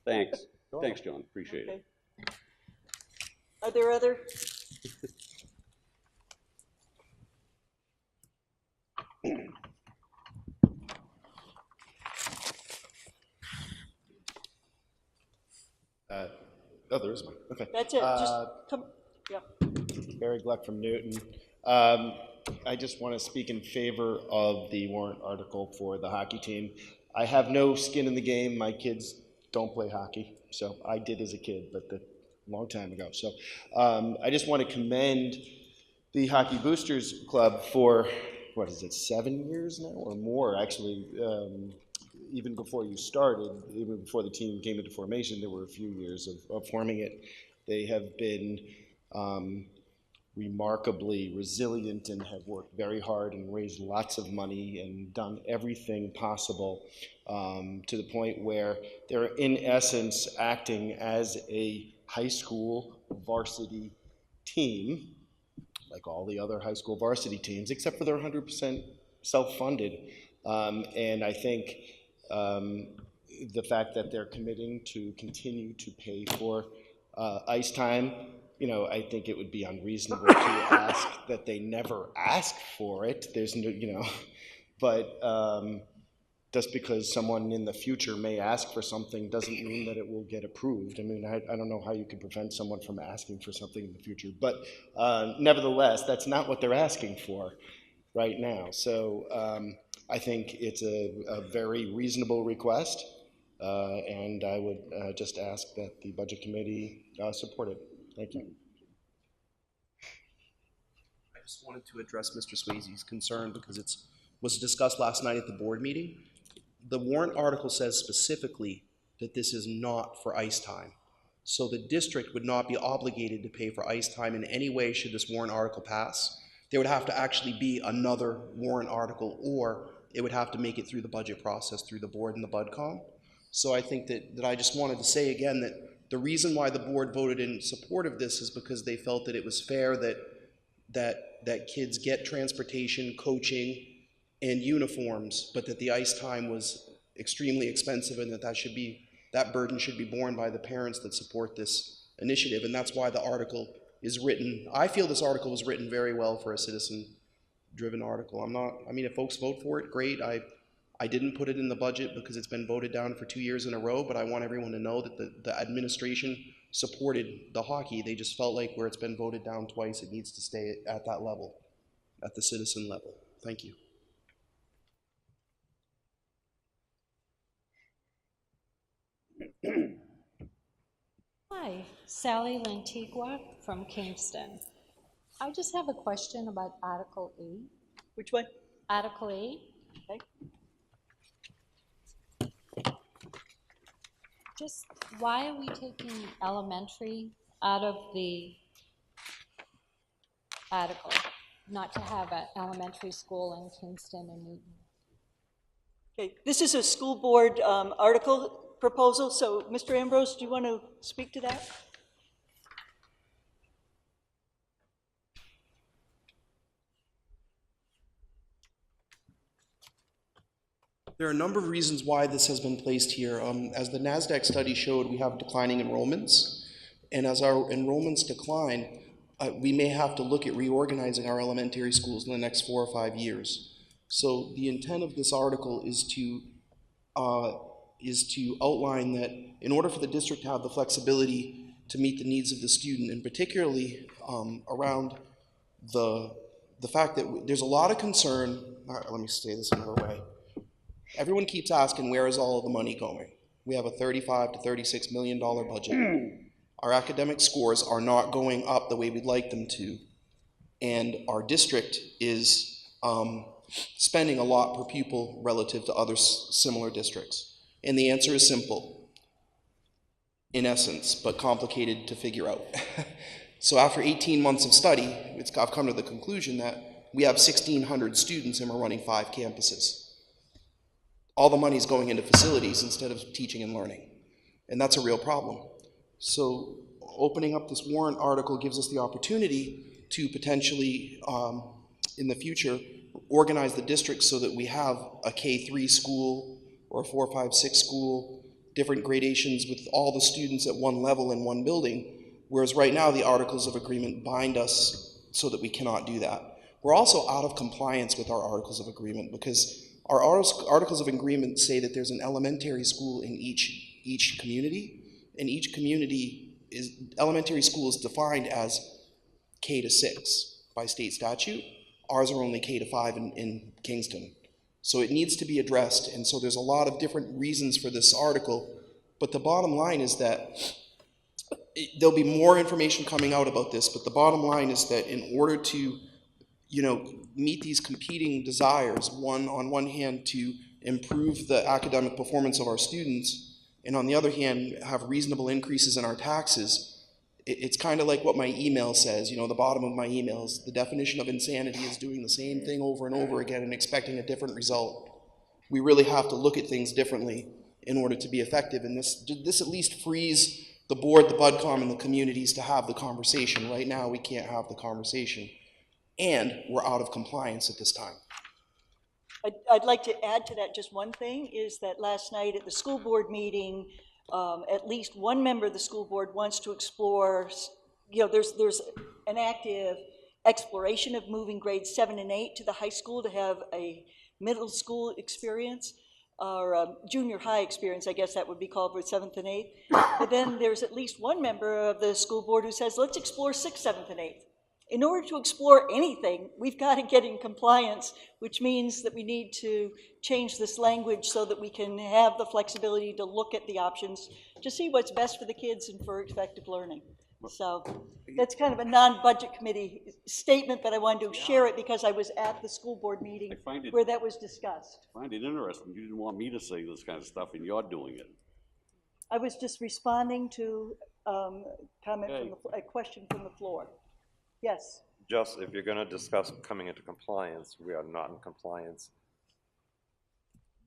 Thanks. Thanks, John. Appreciate it. Okay. Are there other? Oh, there is one. Okay. That's it, just come, yeah. Barry Gluck from Newton. I just want to speak in favor of the warrant article for the hockey team. I have no skin in the game. My kids don't play hockey, so I did as a kid, but a long time ago. So I just want to commend the Hockey Boosters Club for, what is it, 7 years now or more, actually. Even before you started, even before the team came into formation, there were a few years of forming it. They have been remarkably resilient and have worked very hard and raised lots of money and done everything possible to the point where they're in essence acting as a high school varsity team, like all the other high school varsity teams, except for they're 100% self-funded. And I think the fact that they're committing to continue to pay for ice time, you know, I think it would be unreasonable to ask that they never ask for it. There's no, you know, but just because someone in the future may ask for something doesn't mean that it will get approved. I mean, I don't know how you could prevent someone from asking for something in the future, but nevertheless, that's not what they're asking for right now. So I think it's a very reasonable request, and I would just ask that the Budget Committee support it. Thank you. I just wanted to address Mr. Swayze's concern because it was discussed last night at the board meeting. The warrant article says specifically that this is not for ice time. So the district would not be obligated to pay for ice time in any way should this warrant article pass. There would have to actually be another warrant article, or it would have to make it through the budget process through the board and the BudCom. So I think that I just wanted to say again that the reason why the board voted in support of this is because they felt that it was fair that kids get transportation, coaching, and uniforms, but that the ice time was extremely expensive and that burden should be borne by the parents that support this initiative. And that's why the article is written. I feel this article was written very well for a citizen-driven article. I mean, if folks vote for it, great. I didn't put it in the budget because it's been voted down for 2 years in a row, but I want everyone to know that the administration supported the hockey. They just felt like where it's been voted down twice, it needs to stay at that level, at the citizen level. Thank you. Hi, Sally Lantigua from Kingston. I just have a question about Article 8. Which one? Article 8. Okay. Just why are we taking elementary out of the article? Not to have an elementary school in Kingston and Newton. Okay, this is a school board article proposal, so Mr. Ambrose, do you want to speak to that? There are a number of reasons why this has been placed here. As the NASDAQ study showed, we have declining enrollments, and as our enrollments decline, we may have to look at reorganizing our elementary schools in the next 4 or 5 years. So the intent of this article is to outline that in order for the district to have the flexibility to meet the needs of the student, and particularly around the fact that there's a lot of concern. Let me say this another way. Everyone keeps asking, where is all of the money going? We have a $35 to $36 million budget. Our academic scores are not going up the way we'd like them to, and our district is spending a lot per pupil relative to other similar districts. And the answer is simple, in essence, but complicated to figure out. So after 18 months of study, I've come to the conclusion that we have 1,600 students and we're running 5 campuses. All the money is going into facilities instead of teaching and learning, and that's a real problem. So opening up this warrant article gives us the opportunity to potentially, in the future, organize the district so that we have a K-3 school or a 4, 5, 6 school, different gradations with all the students at one level in one building, whereas right now the Articles of Agreement bind us so that we cannot do that. We're also out of compliance with our Articles of Agreement because our Articles of Agreement say that there's an elementary school in each community, and each community elementary school is defined as K to 6 by state statute. Ours are only K to 5 in Kingston. So it needs to be addressed, and so there's a lot of different reasons for this article, but the bottom line is that there'll be more information coming out about this, but the bottom line is that in order to meet these competing desires, on one hand to improve the academic performance of our students, and on the other hand have reasonable increases in our taxes, it's kind of like what my email says, the bottom of my emails. The definition of insanity is doing the same thing over and over again and expecting a different result. We really have to look at things differently in order to be effective, and this at least frees the board, the BudCom, and the communities to have the conversation. Right now we can't have the conversation, and we're out of compliance at this time. I'd like to add to that just one thing, is that last night at the school board meeting, at least one member of the school board wants to explore, there's an active exploration of moving grades 7 and 8 to the high school to have a middle school experience, or a junior high experience, I guess that would be called, for 7th and 8th. But then there's at least one member of the school board who says, let's explore 6th, 7th, and 8th. In order to explore anything, we've got to get in compliance, which means that we need to change this language so that we can have the flexibility to look at the options to see what's best for the kids and for effective learning. So that's kind of a non-budget committee statement, but I wanted to share it because I was at the school board meeting where that was discussed. I find it interesting. You didn't want me to say this kind of stuff, and you're doing it. I was just responding to a question from the floor. Yes. Just if you're going to discuss coming into compliance, we are not in compliance,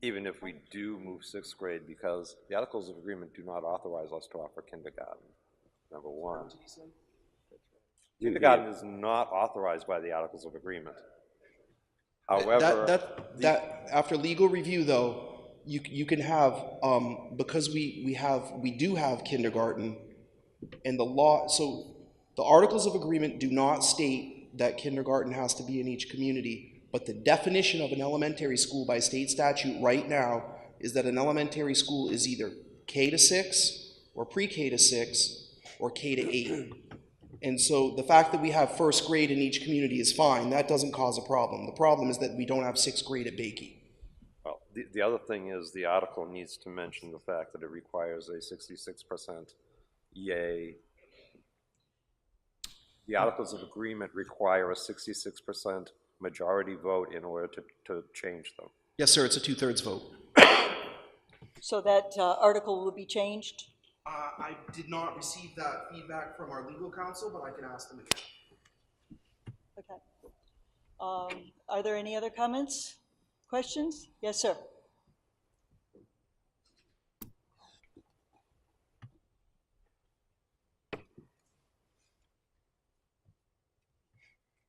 even if we do move 6th grade, because the Articles of Agreement do not authorize us to offer kindergarten, number one. Kindergarten is not authorized by the Articles of Agreement. However, after legal review, though, you can have, because we do have kindergarten, and the law, so the Articles of Agreement do not state that kindergarten has to be in each community, but the definition of an elementary school by state statute right now is that an elementary school is either K to 6 or pre-K to 6 or K to 8. And so the fact that we have 1st grade in each community is fine. That doesn't cause a problem. The problem is that we don't have 6th grade at Bakey. well, the other thing is the article needs to mention the fact that it requires a 66% EA. The Articles of Agreement require a 66% majority vote in order to change them. Yes, sir, it's a 2/3 vote. So that article will be changed? I did not receive that feedback from our legal counsel, but I can ask them again. Okay. Are there any other comments, questions? Yes, sir.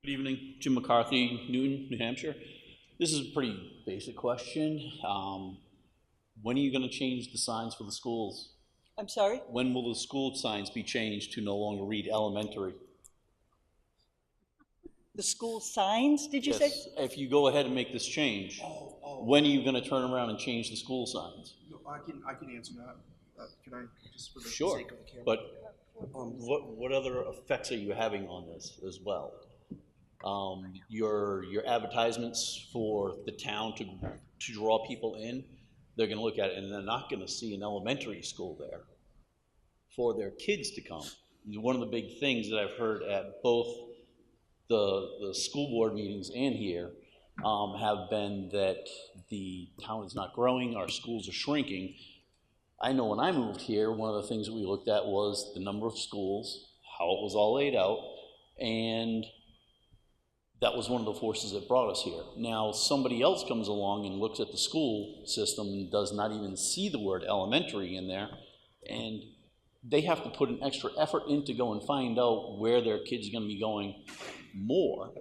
Good evening, Jim McCarthy, Newton, New Hampshire. This is a pretty basic question. When are you gonna change the signs for the schools? I'm sorry? When will the school signs be changed to no longer read elementary? The school signs, did you say? Yes, if you go ahead and make this change, when are you gonna turn around and change the school signs? No, I can answer that. Can I, just for the Sure, sake of the camera? but what other effects are you having on this as well? Your advertisements for the town to draw people in, they're gonna look at it and they're not gonna see an elementary school there for their kids to come. One of the big things that I've heard at both the school board meetings and here have been that the town is not growing, our schools are shrinking. I know when I moved here, one of the things that we looked at was the number of schools, how it was all laid out, and that was one of the forces that brought us here. Now, somebody else comes along and looks at the school system and does not even see the word elementary in there, and they have to put an extra effort in to go and find out where their kid's gonna be going more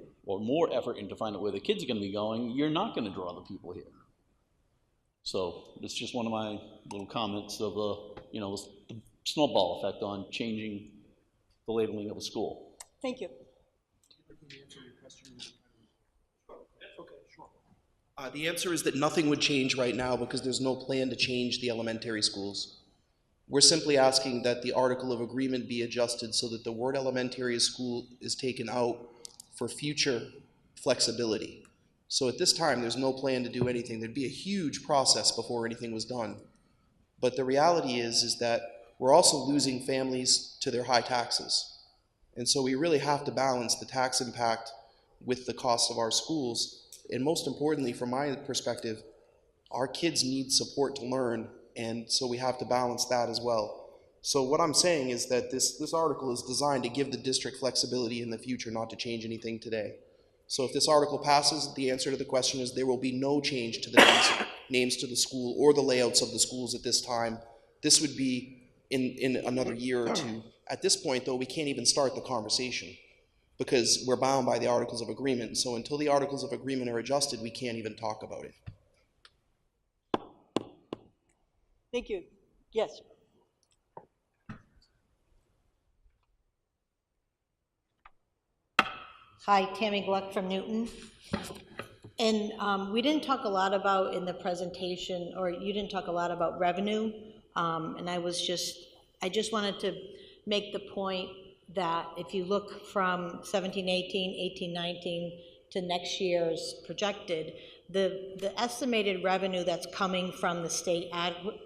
effort in to find out where the kids are gonna be going. You're not gonna draw the people here. So it's just one of my little comments of the snowball effect on changing the labeling of a school. Thank you. The answer is that nothing would change right now because there's no plan to change the elementary schools. We're simply asking that the article of agreement be adjusted so that the word elementary school is taken out for future flexibility. So at this time, there's no plan to do anything. There'd be a huge process before anything was done. But the reality is that we're also losing families to their high taxes. And so we really have to balance the tax impact with the cost of our schools. And most importantly, from my perspective, our kids need support to learn, and so we have to balance that as well. So what I'm saying is that this article is designed to give the district flexibility in the future, not to change anything today. So if this article passes, the answer to the question is there will be no change to the names to the school or the layouts of the schools at this time. This would be in another year or two. At this point, though, we can't even start the conversation because we're bound by the Articles of Agreement. So until the Articles of Agreement are adjusted, we can't even talk about it. Thank you. Yes. Hi, Tammy Gluck from Newton. And we didn't talk a lot about in the presentation, or you didn't talk a lot about revenue. And I just wanted to make the point that if you look from 17-18, 18-19 to next year's projected, the estimated revenue that's coming from the state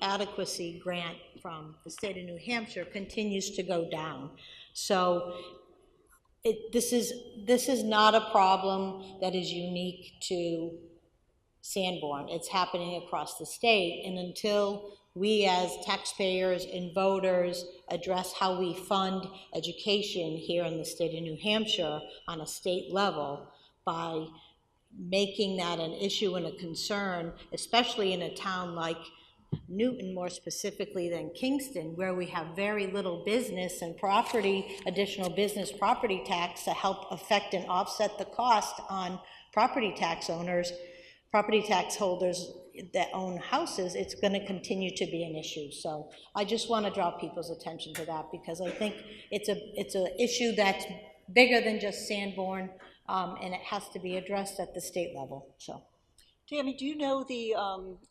adequacy grant from the state of New Hampshire continues to go down. So this is not a problem that is unique to Sanborn. It's happening across the state, and until we as taxpayers and voters address how we fund education here in the state of New Hampshire on a state level by making that an issue and a concern, especially in a town like Newton, more specifically than Kingston, where we have very little business and additional business property tax to help affect and offset the cost on property tax holders that own houses, it's going to continue to be an issue. So I just want to draw people's attention to that because I think it's an issue that's bigger than just Sanborn, and it has to be addressed at the state level. So. Tammy, do you know the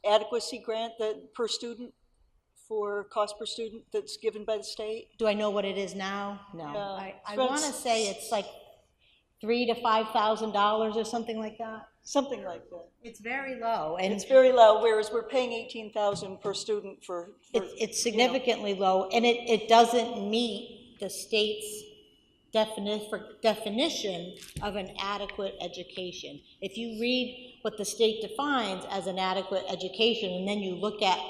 adequacy grant that per student for cost per student that's given by the state? Do I know what it is now? No. I want to say it's like $3,000 to $5,000 or something like that. Something like that. It's very low, and it's very low. Whereas we're paying $18,000 per student for it's significantly low, and it doesn't meet the state's definition of an adequate education. If you read what the state defines as an adequate education, and then you look at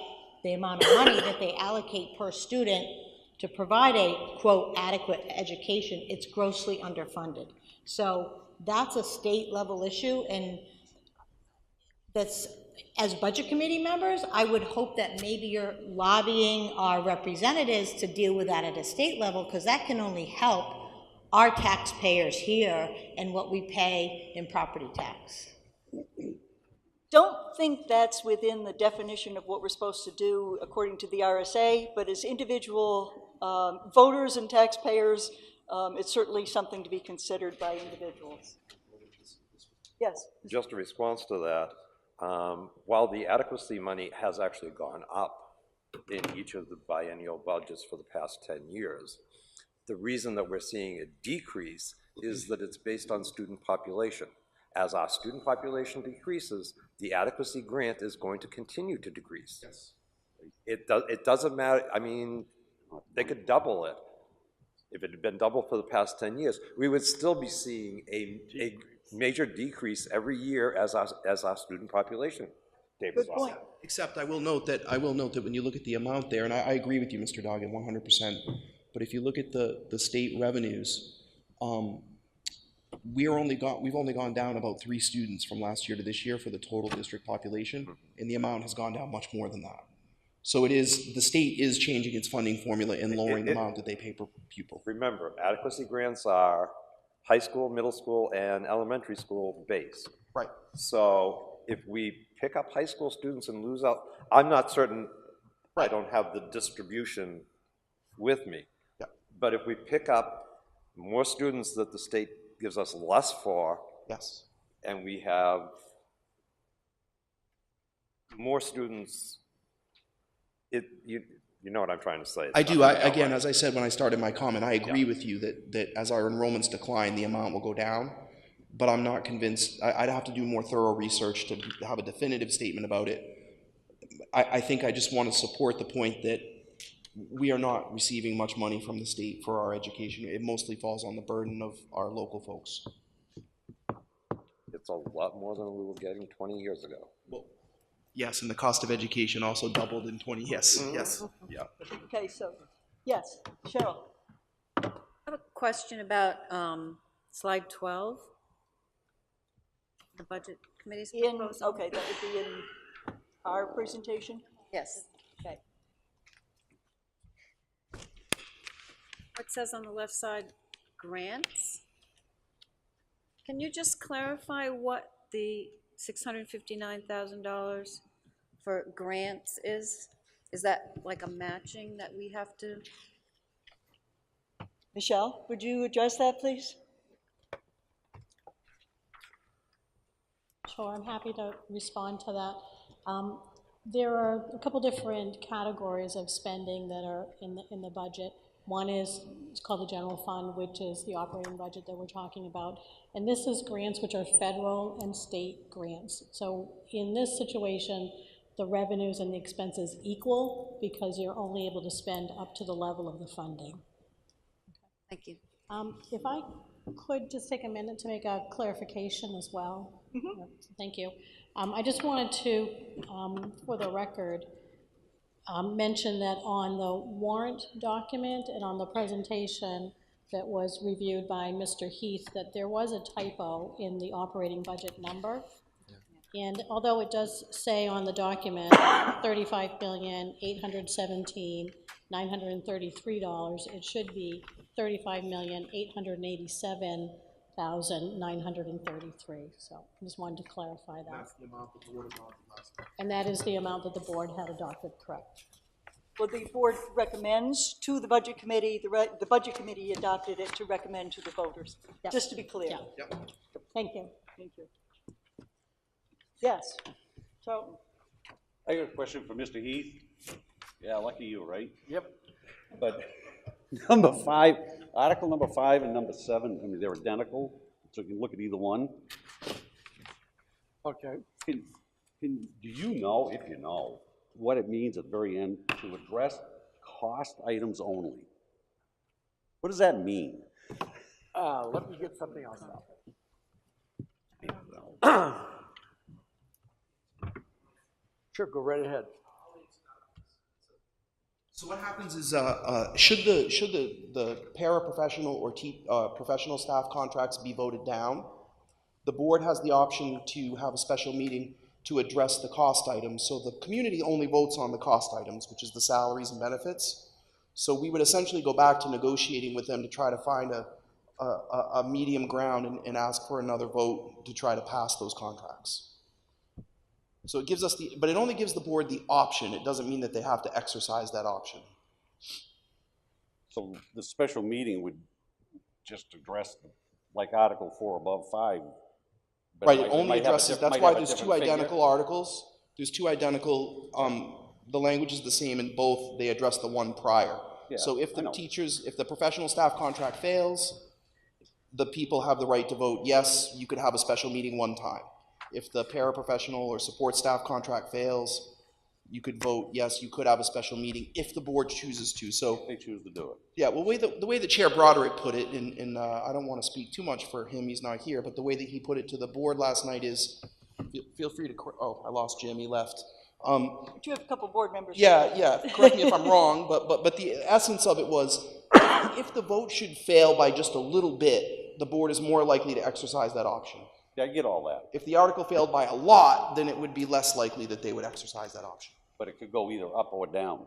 the amount of money that they allocate per student to provide a, quote, adequate education, it's grossly underfunded. So that's a state level issue, and that's, as budget committee members, I would hope that maybe you're lobbying our representatives to deal with that at a state level, because that can only help our taxpayers here and what we pay in property tax. don't think that's within the definition of what we're supposed to do according to the RSA, but as individual voters and taxpayers, it's certainly something to be considered by individuals. Yes? Just a response to that, while the adequacy money has actually gone up in each of the biennial budgets for the past 10 years, the reason that we're seeing a decrease is that it's based on student population. As our student population decreases, the adequacy grant is going to continue to decrease. Yes. It doesn't matter, I mean, they could double it. If it had been double for the past 10 years, we would still be seeing a major decrease every year as our student population tapers Good point. off. Except I will note that when you look at the amount there, and I agree with you, Mr. Doggett, 100%, but if you look at the state revenues, we've only gone down about 3 students from last year to this year for the total district population, and the amount has gone down much more than that. So the state is changing its funding formula and lowering the amount that they pay per pupil. Remember, adequacy grants are high school, middle school, and elementary school based. Right. So if we pick up high school students and lose out, I'm not certain, I don't have the distribution with me. Yeah. But if we pick up more students that the state gives us less for, Yes. and we have more students, you know what I'm trying to say. I do. Again, as I said when I started my comment, I agree with you that as our enrollments decline, the amount will go down, but I'm not convinced. I'd have to do more thorough research to have a definitive statement about it. I think I just want to support the point that we are not receiving much money from the state for our education. It mostly falls on the burden of our local folks. It's a lot more than we were getting 20 years ago. Well, yes, and the cost of education also doubled in 20 years. Yes. Yeah. Okay, so, yes, Cheryl. I have a question about slide 12, the budget committee's proposal. Okay, that would be in our presentation? Yes. Okay. It says on the left side, grants. Can you just clarify what the $659,000 for grants is? Is that like a matching that we have to? Michelle, would you address that, please? Sure, I'm happy to respond to that. There are a couple different categories of spending that are in the budget. One is, it's called the general fund, which is the operating budget that we're talking about. And this is grants which are federal and state grants. So in this situation, the revenues and the expenses equal because you're only able to spend up to the level of the funding. Thank you. If I could just take a minute to make a clarification as well. Mm-hmm. Thank you. I just wanted to, for the record, mention that on the warrant document and on the presentation that was reviewed by Mr. Heath, that there was a typo in the operating budget number. Yeah. And although it does say on the document $35,817,933, it should be $35,887,933. So I just wanted to clarify that. That's the amount the board adopted last time. And that is the amount that the board had adopted, correct? Well, the board recommends to the budget committee, the budget committee adopted it to recommend to the voters, Yep. just to be clear. Yeah. Yep. Thank you. Thank you. Yes, so, I got a question for Mr. Heath. Yeah, lucky you, right? Yep. But number 5, Article number 5 and number 7, I mean, they're identical, so you can look at either one. Okay. Do you know, if you know, what it means at the very end to address cost items only? What does that mean? Let me get something else out. Sure, go right ahead. So what happens is, should the paraprofessional or professional staff contracts be voted down, the board has the option to have a special meeting to address the cost items. So the community only votes on the cost items, which is the salaries and benefits. So we would essentially go back to negotiating with them to try to find a medium ground and ask for another vote to try to pass those contracts. So it gives us but it only gives the board the option. It doesn't mean that they have to exercise that option. So the special meeting would just address, like Article 4 above 5. but Right, might- it only might have a addresses, diff- that's might why have a there's two different figure. identical articles. There's two identical, the language is the same in both, they address the one prior. Yeah, So if I the know. teachers, if the professional staff contract fails, the people have the right to vote, yes, you could have a special meeting one time. If the paraprofessional or support staff contract fails, you could vote, yes, you could have a special meeting if the board chooses to, so. They choose to do it. Yeah, well, the way the Chair Broderick put it, and I don't want to speak too much for him, he's not here, but the way that he put it to the board last night is, feel free to, oh, I lost Jim, he left. But you have a couple board members. Yeah, correct me if I'm wrong, but the essence of it was, if the vote should fail by just a little bit, the board is more likely to exercise that option. Yeah, I get all that, If the article failed by a lot, then it would be less likely that they would exercise that option. but it could go either up or down.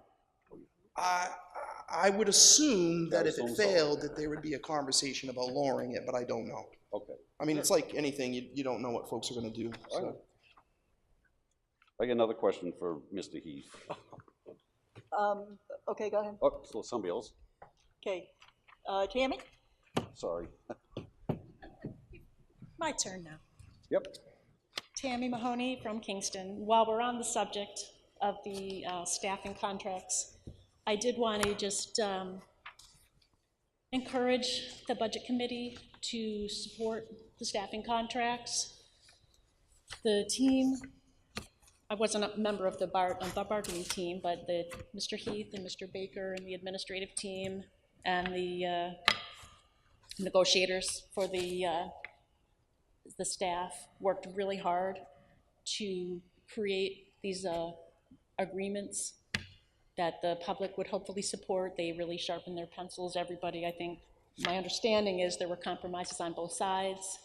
I would assume that I if it assume so. failed, that there would be a conversation about lowering it, but I don't know. Okay. I mean, it's like anything, you don't know what folks are gonna do, All so. right. I got another question for Mr. Heath. Okay, go ahead. Oh, so somebody else, Okay. Tammy? sorry. My turn now. Yep. Tammy Mahoney from Kingston. While we're on the subject of the staffing contracts, I did want to just encourage the Budget Committee to support the staffing contracts. The team, I wasn't a member of the bargaining team, but Mr. Heath and Mr. Baker and the administrative team and the negotiators for the staff worked really hard to create these agreements that the public would hopefully support. They really sharpened their pencils. Everybody, I think, my understanding is there were compromises on both sides.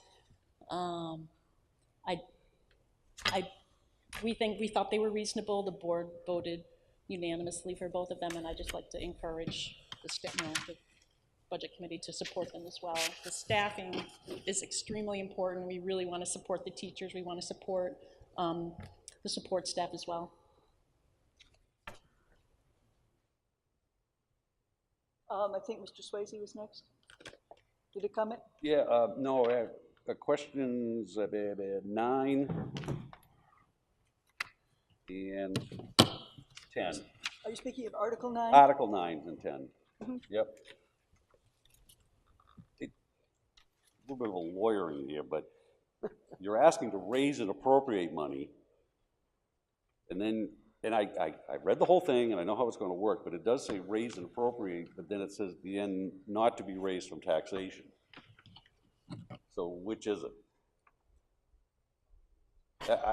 We thought they were reasonable. The board voted unanimously for both of them, and I'd just like to encourage the Budget Committee to support them as well. The staffing is extremely important. We really want to support the teachers. We want to support the support staff as well. I think Mr. Swayze was next. Did it comment? Yeah, no, questions 9 and 10. Are you speaking of Article 9? Article 9 and 10. Yep. A little bit of a lawyering here, but you're asking to raise and appropriate money, and then, and I read the whole thing, and I know how it's going to work, but it does say raise and appropriate, but then it says at the end, not to be raised from taxation. So which is it?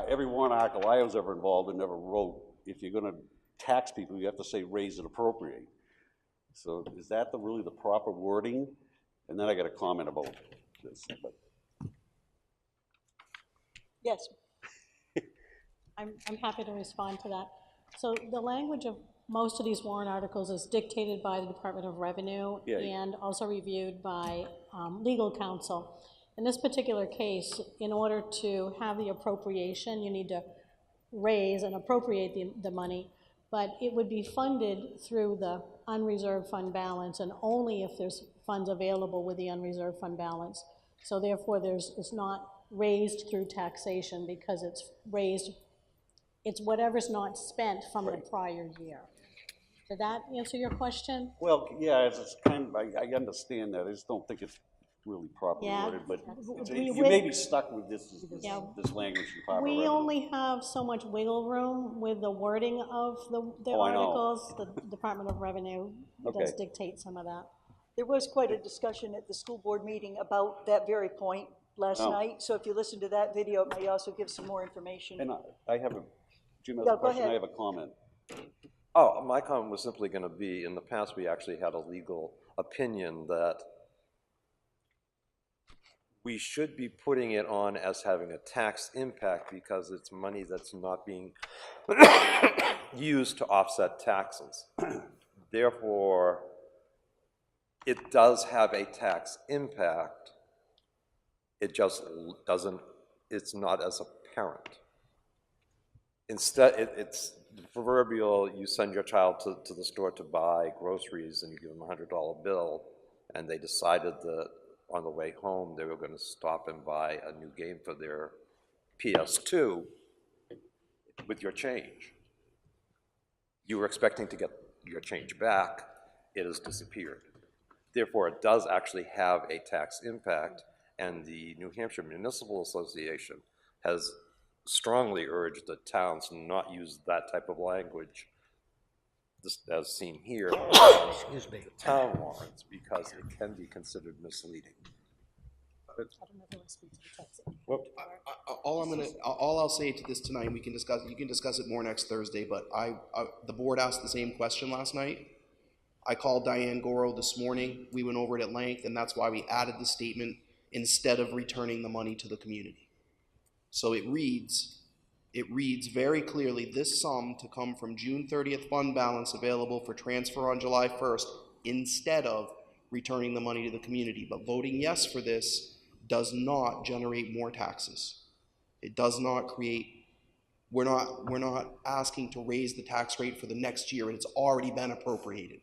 Every warrant article I was ever involved in never wrote, if you're going to tax people, you have to say raise and appropriate. So is that really the proper wording? And then I got a comment about this. But. Yes. I'm happy to respond to that. So the language of most of these warrant articles is dictated by the Department of Revenue and also reviewed by legal counsel. In this particular case, in order to have the appropriation, you need to raise and appropriate the money, but it would be funded through the unreserved fund balance and only if there's funds available with the unreserved fund balance. So therefore, it's not raised through taxation because it's raised, it's whatever's not spent from the prior year. Did that answer your question? Well, yeah, it's kind of, I understand that. I just don't think it's really properly worded, but you may be stuck with this language in proper We revenue. only have so much wiggle room with the wording of the articles. The Department of Revenue does dictate some of that. There was quite a discussion at the school board meeting about that very point last night. So if you listen to that video, it may also give some more information. And I have Jim has a question, I have a comment. Oh, my comment was simply going to be, in the past, we actually had a legal opinion that we should be putting it on as having a tax impact because it's money that's not being used to offset taxes. Therefore, it does have a tax impact. It just doesn't, it's not as apparent. instead, it's the proverbial, you send your child to the store to buy groceries and you give them $100 bill, and they decided that on the way home, they were gonna stop and buy a new game for their PS2 with your change. You were expecting to get your change back, it has disappeared. Therefore, it does actually have a tax impact, and the New Hampshire Municipal Association has strongly urged the towns not use that type of language, as seen here, excuse me, the town warrants, because it can be considered misleading. All I'll say to this tonight, we can discuss, you can discuss it more next Thursday, but the board asked the same question last night. I called Diane Goro this morning, we went over it at length, and that's why we added the statement instead of returning the money to the community. So it reads very clearly, this sum to come from June 30th fund balance available for transfer on July 1st instead of returning the money to the community. But voting yes for this does not generate more taxes. It does not create, we're not asking to raise the tax rate for the next year, and it's already been appropriated.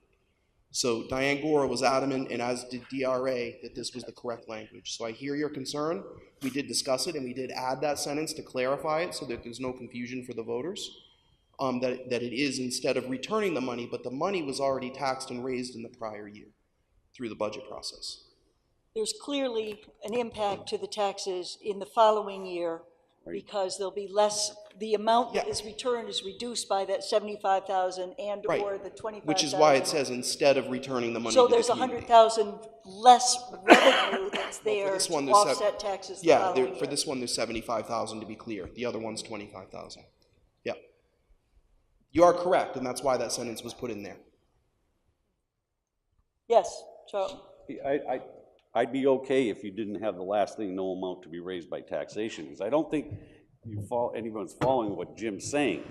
So Diane Gora was adamant, and as did DRA, that this was the correct language. So I hear your concern. We did discuss it, and we did add that sentence to clarify it so that there's no confusion for the voters, that it is instead of returning the money, but the money was already taxed and raised in the prior year through the budget process. There's clearly an impact to the taxes in the following year because there'll be less, the amount that is returned is reduced by that 75,000 and or the 25,000. Which is why it says instead of returning the money so to the there's community. 100,000 less revenue that's there to offset taxes the following year. For this one, there's 75,000 to be clear. The other one's 25,000. Yeah. You are correct, and that's why that sentence was put in there. Yes, Charles. I'd be okay if you didn't have the last thing, no amount to be raised by taxation, because I don't think anyone's following what Jim's saying.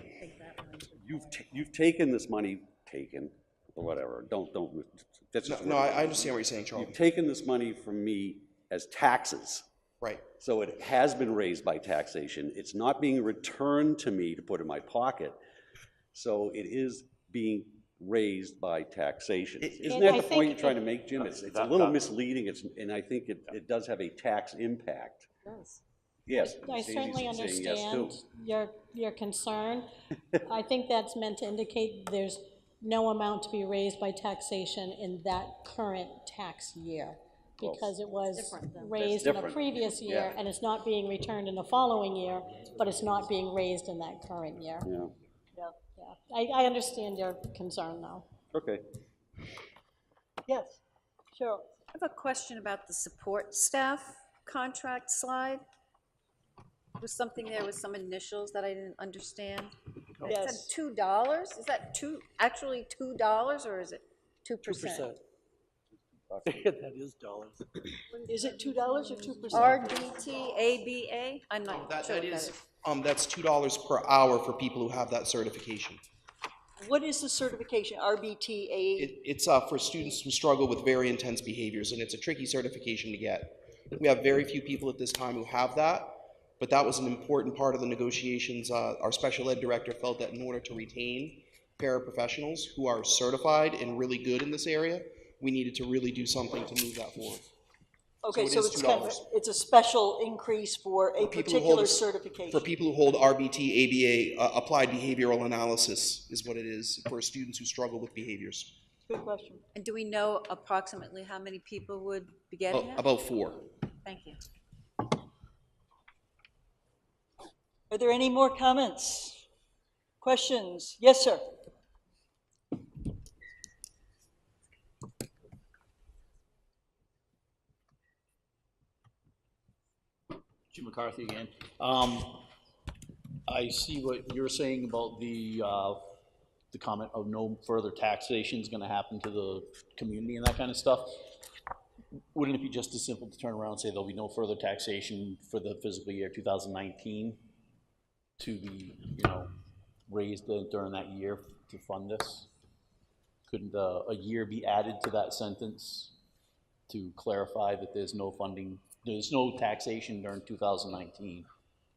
You've taken this money, or whatever, that's just No, I understand what you're saying, Charles. You've taken this money from me as taxes. Right. So it has been raised by taxation. It's not being returned to me to put in my pocket. So it is being raised by taxation. Isn't that the point you're trying to make, Jim? It's a little misleading, and I think it does have a tax impact. It does. Yes. I certainly understand your concern. I think that's meant to indicate there's no amount to be raised by taxation in that current tax year, because it was raised in a previous year, and it's not being returned in the following year, but it's not being raised in that current year. Yeah. I understand your concern, though. Okay. Yes, sure. I have a question about the support staff contract slide. There was something there with some initials that I didn't understand. It said $2. Is that actually $2, or is it 2%? 2%. That is dollars. Is it $2 or 2%? RDT ABA? I'm not sure That what is, that is. that's $2 per hour for people who have that certification. What is the certification, RBTA? It's for students who struggle with very intense behaviors, and it's a tricky certification to get. We have very few people at this time who have that, but that was an important part of the negotiations. Our special ed director felt that in order to retain paraprofessionals who are certified and really good in this area, we needed to really do something to move that forward. Okay, so it's kind of, it's a special increase for a particular certification. For people who hold RBT, ABA, Applied Behavioral Analysis is what it is for students who struggle with behaviors. Good question. And do we know approximately how many people would be getting that? About 4. Thank you. Are there any more comments? Questions? Yes, sir. Jim McCarthy again. I see what you're saying about the comment of no further taxation is going to happen to the community and that kind of stuff. Wouldn't it be just as simple to turn around and say there'll be no further taxation for the fiscal year 2019 to be, raised during that year to fund this? Couldn't a year be added to that sentence to clarify that there's no funding? There's no taxation during 2019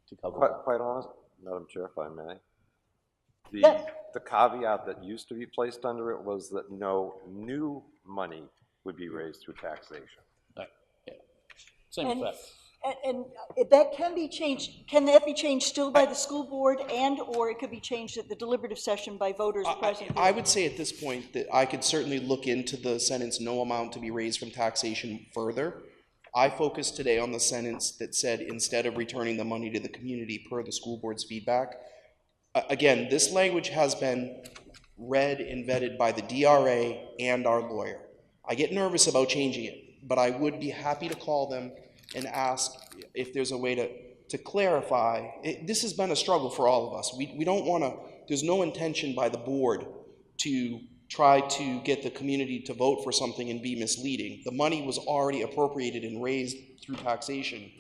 to cover that. Quite honest, Madam Chair, if I may, Yes. The caveat that used to be placed under it was that no new money would be raised through taxation. Right, yeah. Same And- effect. And that can be changed, can that be changed still by the school board or it could be changed at the deliberative session by voters present? I would say at this point that I could certainly look into the sentence, no amount to be raised from taxation further. I focused today on the sentence that said, instead of returning the money to the community per the school board's feedback. Again, this language has been read and vetted by the DRA and our lawyer. I get nervous about changing it, but I would be happy to call them and ask if there's a way to clarify. This has been a struggle for all of us. We don't want to, there's no intention by the board to try to get the community to vote for something and be misleading. The money was already appropriated and raised through taxation.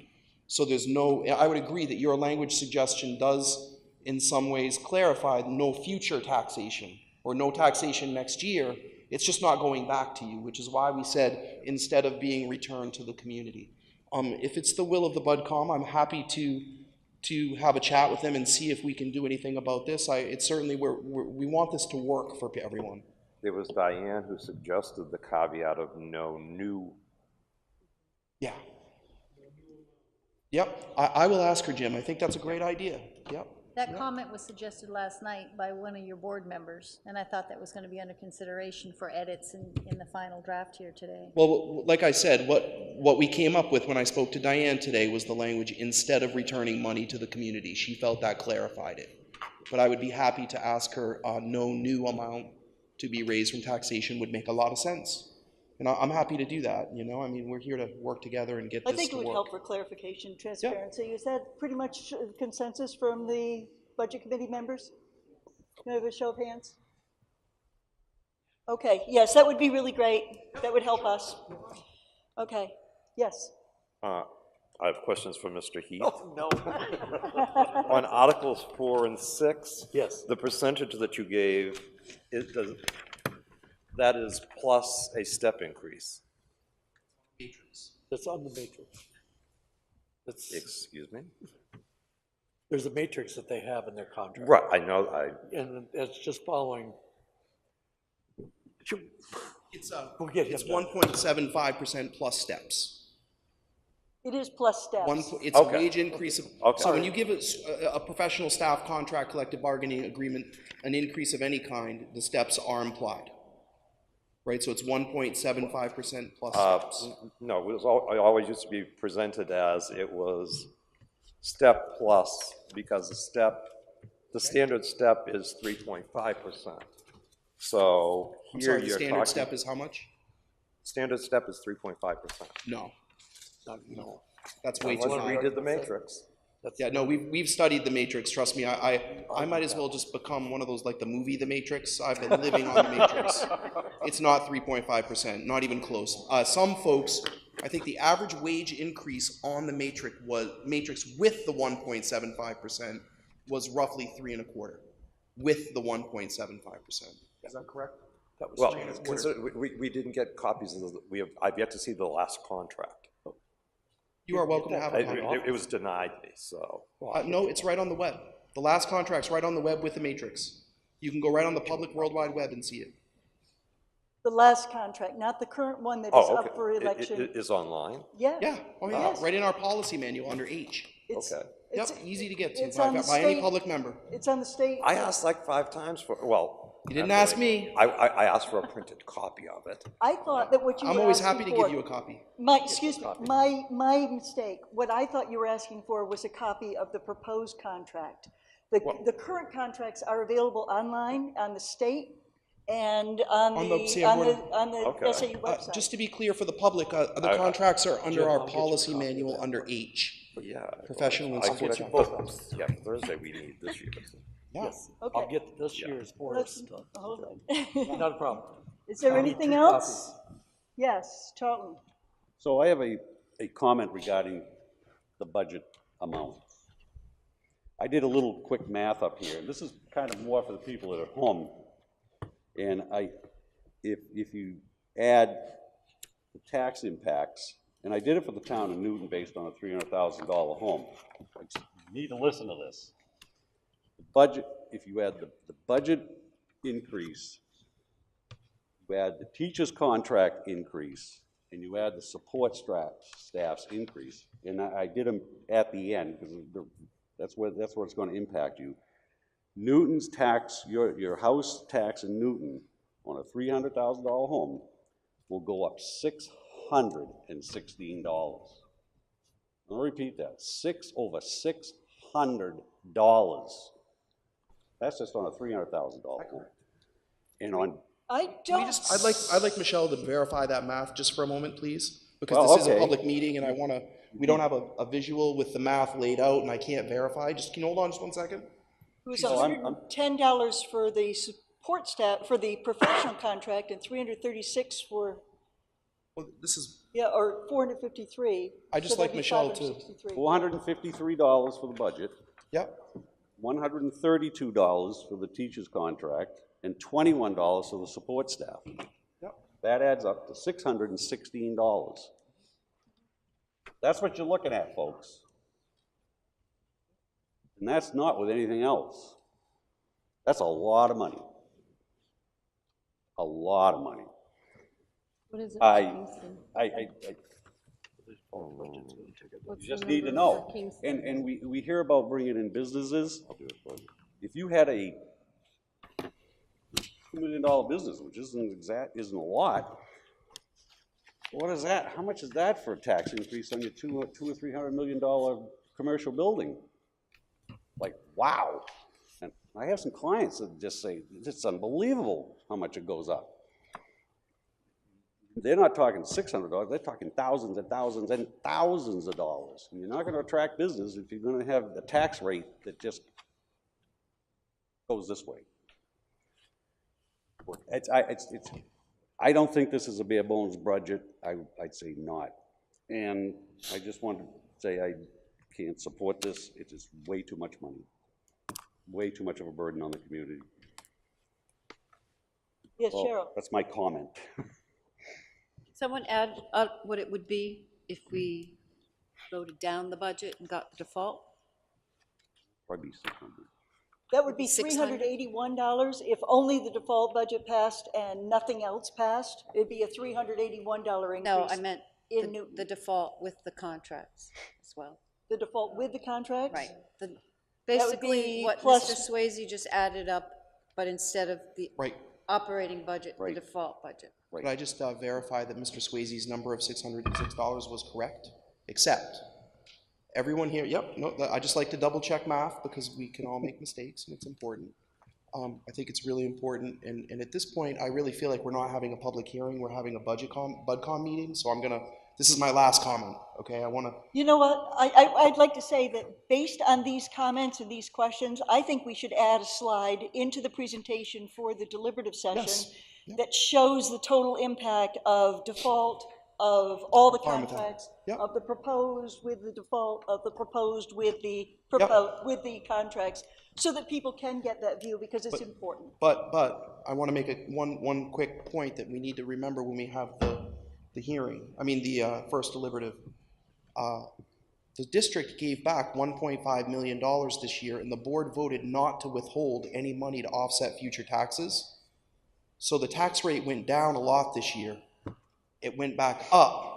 So there's no, I would agree that your language suggestion does in some ways clarify no future taxation or no taxation next year. It's just not going back to you, which is why we said instead of being returned to the community. If it's the will of the BudCom, I'm happy to have a chat with them and see if we can do anything about this. It's certainly, we want this to work for everyone. It was Diane who suggested the caveat of no new. Yeah. Yep, I will ask her, Jim. I think that's a great idea. Yep. That comment was suggested last night by one of your board members, and I thought that was going to be under consideration for edits in the final draft here today. Well, like I said, what we came up with when I spoke to Diane today was the language, instead of returning money to the community. She felt that clarified it. But I would be happy to ask her, no new amount to be raised from taxation would make a lot of sense. And I'm happy to do that, you know? I mean, we're here to work together and get this to work. I think it would help for clarification, transparency. Is that pretty much consensus from the Budget Committee members? Can I have a show of hands? Okay, yes, that would be really great. That would help us. Okay, yes. I have questions for Mr. Heath. Oh, no. On Articles 4 and 6, Yes. the percentage that you gave, that is plus a step increase. That's on the matrix. That's, Excuse me? there's a matrix that they have in their contract. Right, I know, And it's just following. It's We'll get him it's done. 1.75% plus steps. It is plus steps. It's Okay. a wage increase of, Okay. so when you give a professional staff contract collective bargaining agreement, an increase of any kind, the steps are implied. Right, so it's 1.75% plus steps. no, it always used to be presented as it was step plus, because the standard step is 3.5%. So I'm here sorry, the you're standard talking. step is how much? Standard step is 3.5%. No, No. that's way too Unless high. we did the matrix. Yeah, no, we've studied the Matrix, trust me, I might as well just become one of those, like the movie The Matrix. I've been living on the Matrix. It's not 3.5%, not even close. Some folks, I think the average wage increase on the Matrix with the 1.75% was roughly 3.25%, with the 1.75%. Is that correct? That was Well, 3.25. we didn't get copies of I've yet to see the last contract. You are welcome to have a copy. It was denied me, so. No, it's right on the web. The last contract's right on the web with the Matrix. You can go right on the public World Wide Web and see it. The last contract, not the current one that is Oh, okay. up for election. It is online? Yeah. Yeah, oh yeah, Yes. right in our policy manual under H. It's- Okay. Yep, it's- easy to get to it's on the by any state- public member. It's on the state. I asked like 5 times for, well. You didn't actually, ask me. I asked for a printed copy of it. I thought that what you I'm were always asking happy to for- give you a copy. Excuse me, my mistake. What I thought you were asking for was a copy of the proposed contract. The current contracts are available online on the state and on the Okay. SAU website. Just to be clear for the public, the contracts are under our policy manual under H. Yeah. Professional and I support get staff. both. Yeah, Thursday we need this year. Yes, Okay. I'll get this year's for us. Hold on. Not a problem. Is there I'll need anything 2 else? copies. Yes, Charlton. So I have a comment regarding the budget amount. I did a little quick math up here, and this is kind of more for the people that are home. And if you add the tax impacts, and I did it for the town of Newton based on a $300,000 home. You need to listen to this. The budget, if you add the budget increase, you add the teacher's contract increase, and you add the support staff's increase, and I did them at the end, because that's what's gonna impact you. Newton's tax, your house tax in Newton on a $300,000 home will go up $616. I'll repeat that, over $600. That's just on a $300,000 home. And on, I'd like Michelle to verify that math just for a moment, please, because Well, this is a okay. public meeting, and we don't have a visual with the math laid out, and I can't verify. Just, can you hold on just one second? It was Oh, $110 for the support staff, for the professional contract, and $336 for, Well, this is, yeah, or $453. I'd just so like that'd be Michelle to- $563. $453 for the budget, yep, $132 for the teacher's contract, and $21 for the support staff. yep. That adds up to $616. That's what you're looking at, folks. And that's not with anything else. That's a lot of money. A lot of money. What is it? I What's you just the need to number know. for Kingston? And we hear about bringing in businesses. If you had a $2 million business, which isn't a lot, what is that? How much is that for a tax increase on your $200 or $300 million commercial building? Like, wow. And I have some clients that just say, it's unbelievable how much it goes up. They're not talking $600, they're talking thousands and thousands and thousands of dollars. And you're not gonna attract business if you're gonna have a tax rate that just goes this way. I don't think this is a bare bones budget. I'd say not. And I just want to say I can't support this. It is way too much money. Way too much of a burden on the community. Yes, Well, Cheryl. that's my comment. Someone add what it would be if we voted down the budget and got the default? Probably 600. That would be $600? $381 if only the default budget passed and nothing else passed. It'd be a $381 increase. No, I meant in Newton. the default with the contracts as well. The default with the contracts? Right. That would Basically, be what plus- Mr. Swayze just added up, but instead of the Right. operating budget, the Right. default budget. Could I just verify that Mr. Swayze's number of $606 was correct? Except, everyone here, yep, no, I just like to double check math because we can all make mistakes and it's important. I think it's really important, and at this point, I really feel like we're not having a public hearing, we're having a BudCom meeting, so this is my last comment, okay? You know what, I'd like to say that based on these comments and these questions, I think we should add a slide into the presentation for the deliberative session Yes. Yep. that shows the total impact of default, of all the Fine with that. contracts, Yep. of the proposed with the default, of the proposed with the with the contracts, so that people can get that view because it's important. But I want to make one quick point that we need to remember when we have the hearing, the first deliberative. The district gave back $1.5 million this year, and the board voted not to withhold any money to offset future taxes. So the tax rate went down a lot this year. It went back up.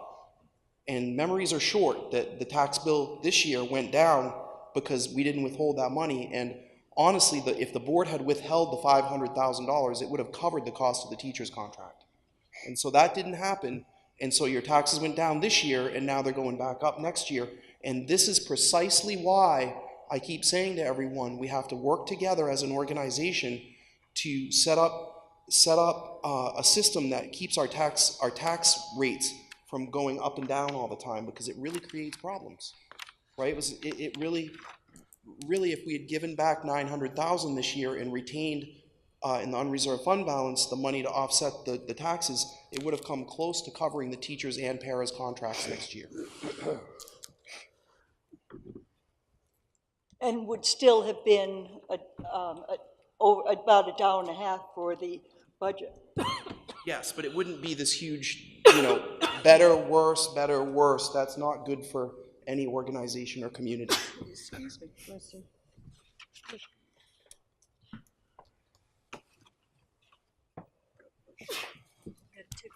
And memories are short that the tax bill this year went down because we didn't withhold that money. And honestly, if the board had withheld the $500,000, it would have covered the cost of the teacher's contract. And so that didn't happen. And so your taxes went down this year, and now they're going back up next year. And this is precisely why I keep saying to everyone, we have to work together as an organization to set up a system that keeps our tax rates from going up and down all the time, because it really creates problems, right? It really, if we had given back $900,000 this year and retained in the unreserved fund balance the money to offset the taxes, it would have come close to covering the teachers and paras contracts next year. And would still have been about $1.50 for the budget. Yes, but it wouldn't be this huge, better, worse. That's not good for any organization or community. Excuse me,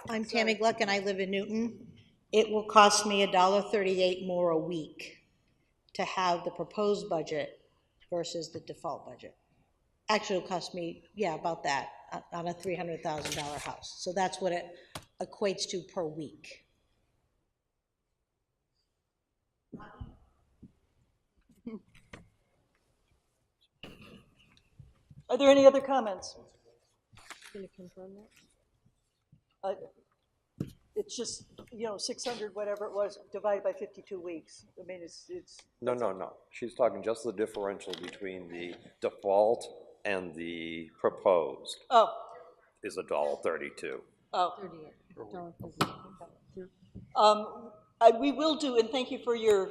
I'm Tammy Gluck and I live in Newton. It will cost me $1.38 more a week to have the proposed budget versus the default budget. Actually, it'll cost me, yeah, about that, on a $300,000 house. So that's what it equates to per week. Are there any other comments? Can you confirm that? It's just, 600, whatever it was, divided by 52 weeks. I mean, it's. No, no, no. She's talking just the differential between the default and the proposed Oh, is $1.32. oh. 38. We will do, and thank you for your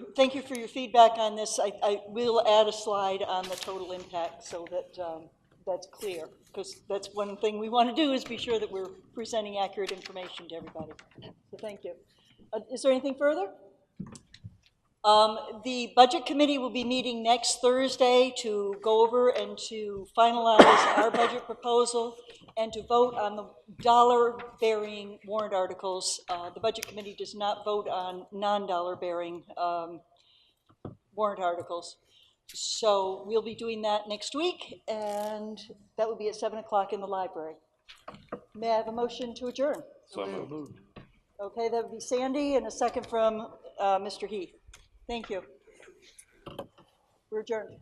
feedback on this. I will add a slide on the total impact so that that's clear, because that's one thing we want to do is be sure that we're presenting accurate information to everybody. So thank you. Is there anything further? The Budget Committee will be meeting next Thursday to go over and to finalize our budget proposal and to vote on the dollar-bearing warrant articles. The Budget Committee does not vote on non-dollar-bearing warrant articles. So we'll be doing that next week, and that will be at 7 o'clock in the library. May I have a motion to adjourn? So moved. Okay, that would be Sandy, and a second from Mr. Heath. Thank you. We're adjourned.